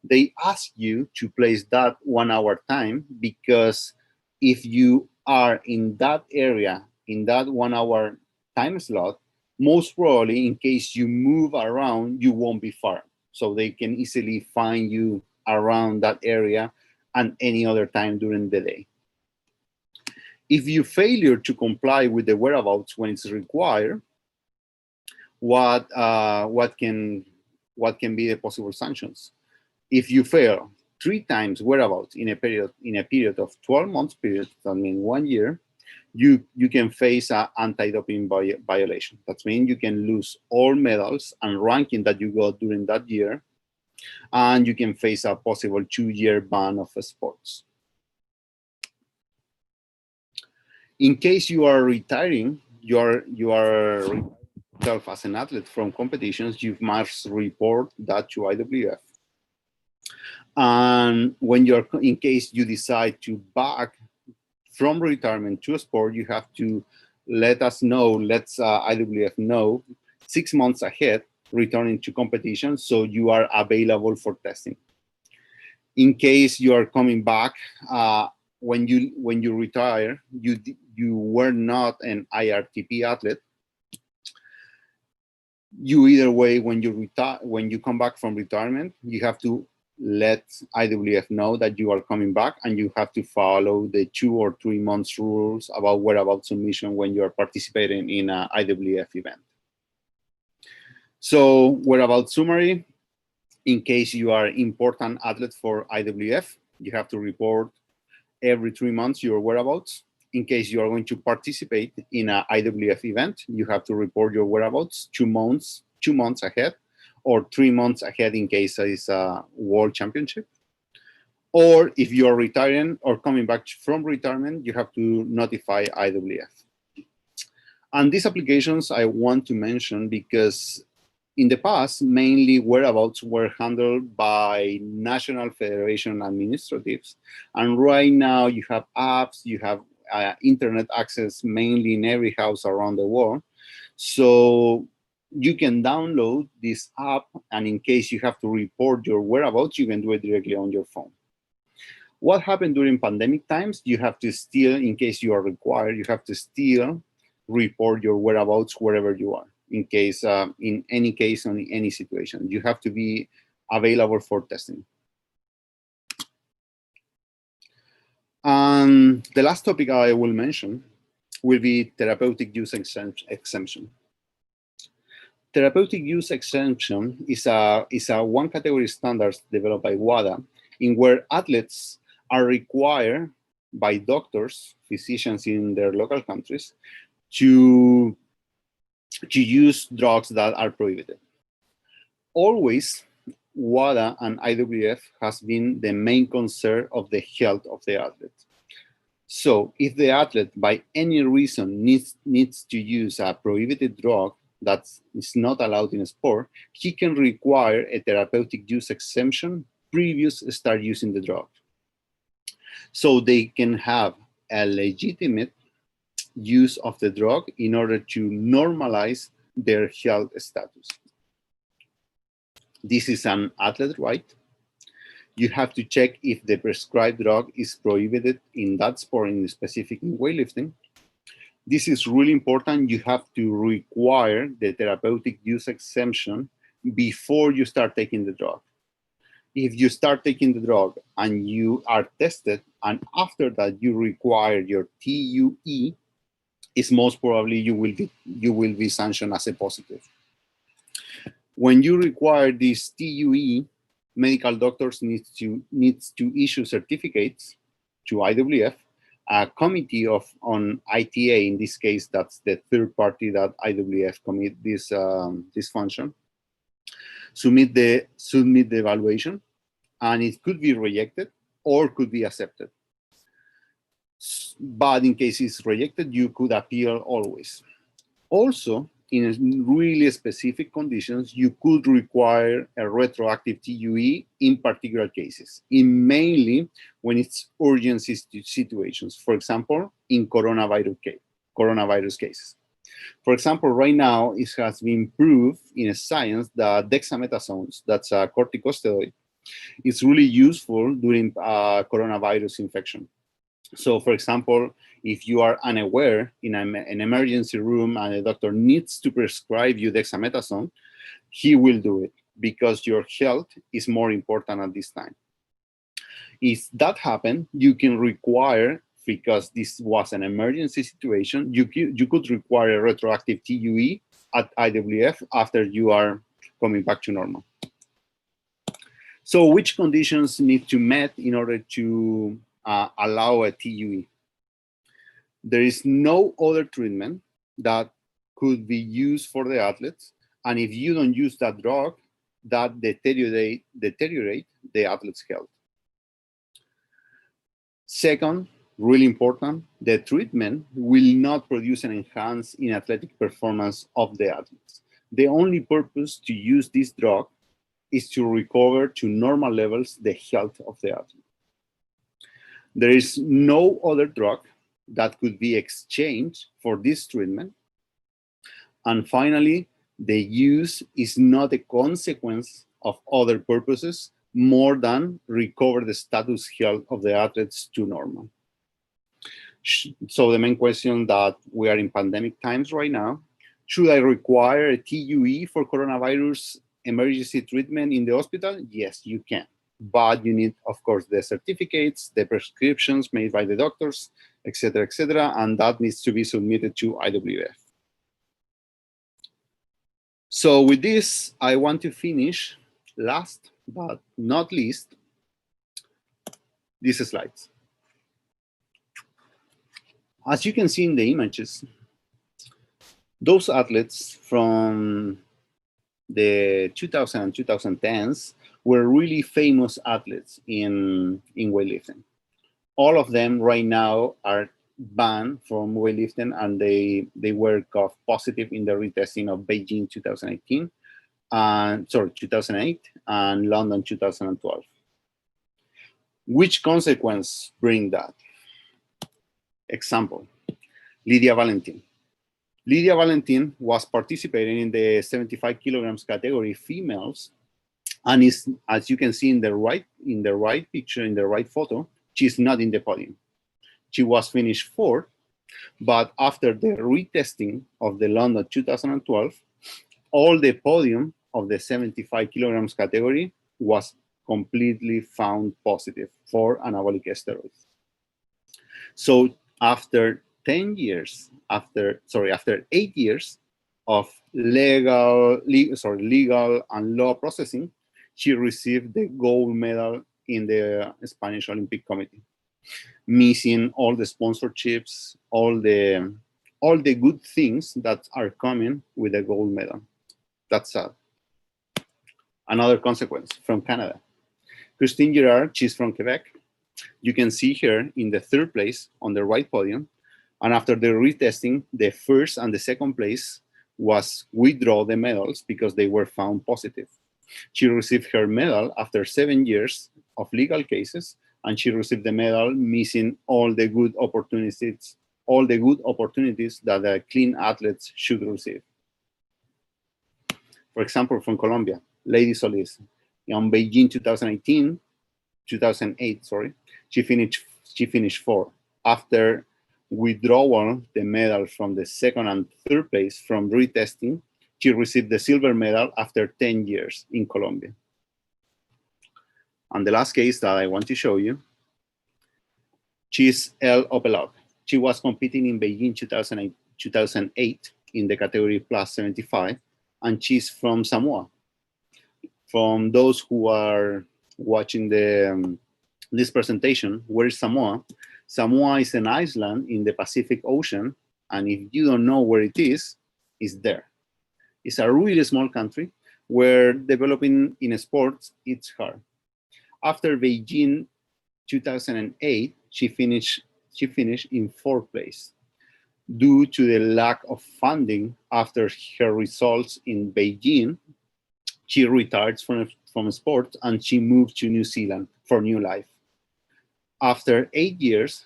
They ask you to place that 1 hour time because if you are in that area, in that 1 hour time slot, most probably in case you move around, you won't be far. So they can easily find you around that area and any other time during the day. If you failure to comply with the whereabouts when it's required, what can be the possible sanctions? If you fail 3 times whereabouts in a period of 12 months period, that means 1 year, you can face an anti-doping violation. That means you can lose all medals and ranking that you got during that year, and you can face a possible 2-year ban of sports. In case you are retiring, you are yourself as an athlete from competitions, you must report that to IWF. And when in case you decide to back from retirement to a sport, you have to let us know, let IWF know 6 months ahead, returning to competition, so you are available for testing. In case you are coming back, when you retire, you were not an IRTP athlete. You either way, when you come back from retirement, you have to let IWF know that you are coming back, and you have to follow the 2 or 3 months rules about whereabouts submission when you are participating in an IWF event. So whereabouts summary, in case you are important athlete for IWF, you have to report every 3 months your whereabouts. In case you are going to participate in an IWF event, you have to report your whereabouts 2 months ahead, or 3 months ahead in case it's a world championship. Or if you are retiring or coming back from retirement, you have to notify IWF. And these applications I want to mention because in the past, mainly whereabouts were handled by national federation administratives. And right now you have apps, you have internet access mainly in every house around the world. So you can download this app, and in case you have to report your whereabouts, you can do it directly on your phone. What happened during pandemic times? You have to still, in case you are required, you have to still report your whereabouts wherever you are. In case, in any case, on any situation, you have to be available for testing. And the last topic I will mention will be therapeutic use exemption. Therapeutic use exemption is a one category standards developed by WADA, in where athletes are required by doctors, physicians in their local countries to use drugs that are prohibited. Always, WADA and IWF has been the main concern of the health of the athlete. So if the athlete, by any reason, needs to use a prohibited drug that is not allowed in a sport, he can require a therapeutic use exemption previous to start using the drug. So they can have a legitimate use of the drug in order to normalize their health status. This is an athlete right. You have to check if the prescribed drug is prohibited in that sport, in specific in weightlifting. This is really important. You have to require the therapeutic use exemption before you start taking the drug. If you start taking the drug and you are tested, and after that you require your TUE, it's most probably you will be sanctioned as a positive. When you require this TUE, medical doctors need to issue certificates to IWF. A committee on ITA, in this case, that's the third party that IWF commit this function, submit the evaluation, and it could be rejected or could be accepted. But in case it's rejected, you could appeal always. Also, in really specific conditions, you could require a retroactive TUE in particular cases, mainly when it's urgent situations. For example, in coronavirus cases. For example, right now, it has been proved in science that dexamethasone, that's a corticosteroid, is really useful during coronavirus infection. So, for example, if you are unaware in an emergency room and a doctor needs to prescribe you dexamethasone, he will do it because your health is more important at this time. If that happens, you can require, because this was an emergency situation, you could require a retroactive TUE at IWF after you are coming back to normal. So which conditions need to met in order to allow a TUE? There is no other treatment that could be used for the athletes, and if you don't use that drug, that deteriorate the athlete's health. Second, really important, the treatment will not produce an enhance in athletic performance of the athletes. The only purpose to use this drug is to recover to normal levels the health of the athlete. There is no other drug that could be exchanged for this treatment. And finally, the use is not a consequence of other purposes more than recover the status health of the athletes to normal. So the main question that we are in pandemic times right now, should I require a TUE for coronavirus emergency treatment in the hospital? Yes, you can. But you need, of course, the certificates, the prescriptions made by the doctors, etc., and that needs to be submitted to IWF. So with this, I want to finish, last but not least, these slides. As you can see in the images, those athletes from the 2000 and 2010s were really famous athletes in weightlifting. All of them right now are banned from weightlifting, and they were positive in the retesting of Beijing 2008 and London 2012. Which consequence bring that? Example, Lydia Valentin. Lydia Valentin was participating in the 75 kilograms category females, and is, as you can see in the right picture, in the right photo, she's not in the podium. She was finished fourth, but after the retesting of the London 2012, all the podium of the 75 kilograms category was completely found positive for anabolic steroids. So after 8 years of legal and law processing, she received the gold medal in the Spanish Olympic Committee, missing all the sponsorships, all the good things that are coming with a gold medal. That's sad. Another consequence from Canada. Christine Girard, she's from Quebec. You can see her in the third place on the right podium. And after the retesting, the first and the second place was withdraw the medals because they were found positive. She received her medal after 7 years of legal cases, and she received the medal, missing all the good opportunities that the clean athletes should receive. For example, from Colombia, Lady Solis, in Beijing 2008, she finished fourth. After withdrawal the medal from the second and third place from retesting, she received the silver medal after 10 years in Colombia. And the last case that I want to show you, she's El Opelok. She was competing in Beijing 2008 in the category plus 75, and she's from Samoa. From those who are watching this presentation, where is Samoa? Samoa is an island in the Pacific Ocean, and if you don't know where it is, it's there. It's a really small country where developing in sports, it's hard. After Beijing 2008, she finished in fourth place. Due to the lack of funding after her results in Beijing, she retired from sports and she moved to New Zealand for new life. After 8 years,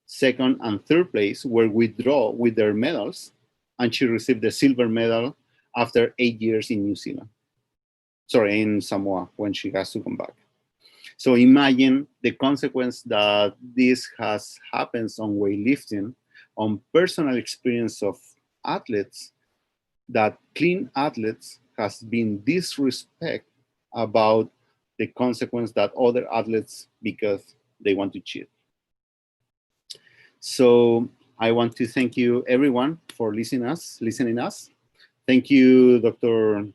second and third place were withdrawn with their medals, and she received the silver medal after 8 years in New Zealand. Sorry, in Samoa, when she has to come back. So imagine the consequence that this has happens on weightlifting, on personal experience of athletes, that clean athletes has been disrespect about the consequence that other athletes because they want to cheat. So I want to thank you everyone for listening us. Thank you, Dr.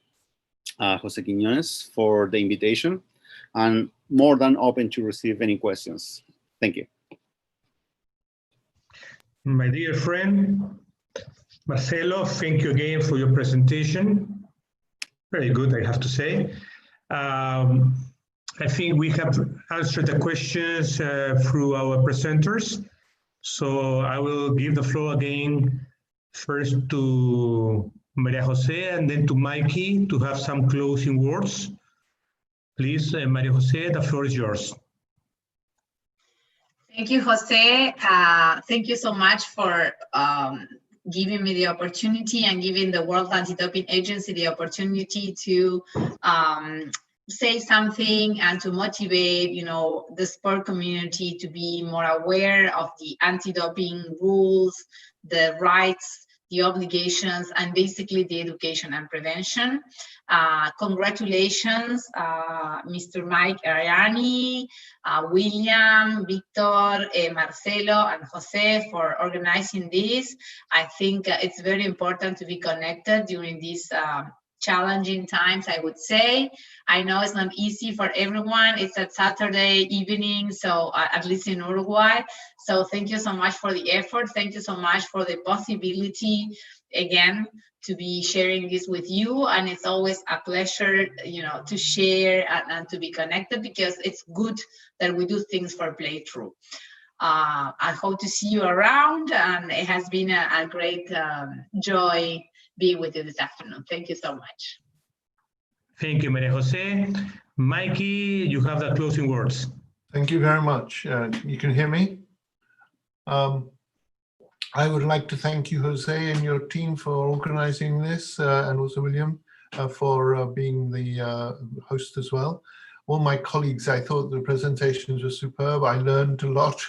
Jose Quiñones, for the invitation, and more than open to receive any questions. Thank you. My dear friend, Marcelo, thank you again for your presentation. Very good, I have to say. I think we have answered the questions through our presenters. So I will give the floor again first to Maria Jose and then to Mikey to have some closing words. Please, Maria Jose, the floor is yours. Thank you, Jose. Thank you so much for giving me the opportunity and giving the World Anti-Doping Agency the opportunity to say something and to motivate, the sport community to be more aware of the anti-doping rules, the rights, the obligations, and basically the education and prevention. Congratulations, Mr. Mike Ariani, William, Victor, Marcelo, and Jose for organizing this. I think it's very important to be connected during these challenging times, I would say. I know it's not easy for everyone. It's a Saturday evening, so at least in Uruguay. So thank you so much for the effort. Thank you so much for the possibility, again, to be sharing this with you. And it's always a pleasure, to share and to be connected, because it's good that we do things for playthrough. I hope to see you around, and it has been a great joy being with you this afternoon. Thank you so much. Thank you, Maria Jose. Mikey, you have the closing words. Thank you very much. You can hear me? I would like to thank you, Jose, and your team for organizing this, and also William for being the host as well. All my colleagues, I thought the presentations were superb. I learned a lot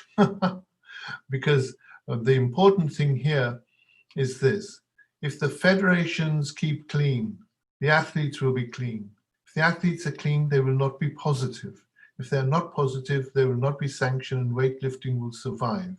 because the important thing here is this. If the federations keep clean, the athletes will be clean. If the athletes are clean, they will not be positive. If they're not positive, they will not be sanctioned, and weightlifting will survive.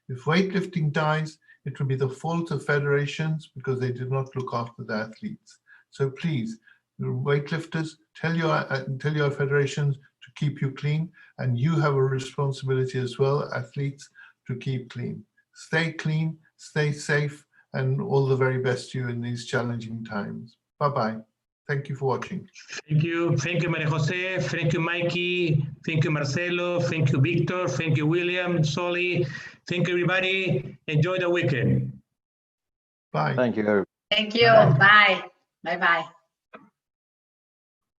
If weightlifting dies, it will be the fault of federations because they did not look after the athletes. So please, weightlifters, tell your federations to keep you clean, and you have a responsibility as well, athletes, to keep clean. Stay clean, stay safe, and all the very best to you in these challenging times. Bye-bye. Thank you for watching. Thank you. Thank you, Maria Jose. Thank you, Mikey. Thank you, Marcelo. Thank you, Victor. Thank you, William, Soli. Thank you, everybody. Enjoy the weekend. Bye. Thank you. Thank you. Bye. Bye-bye.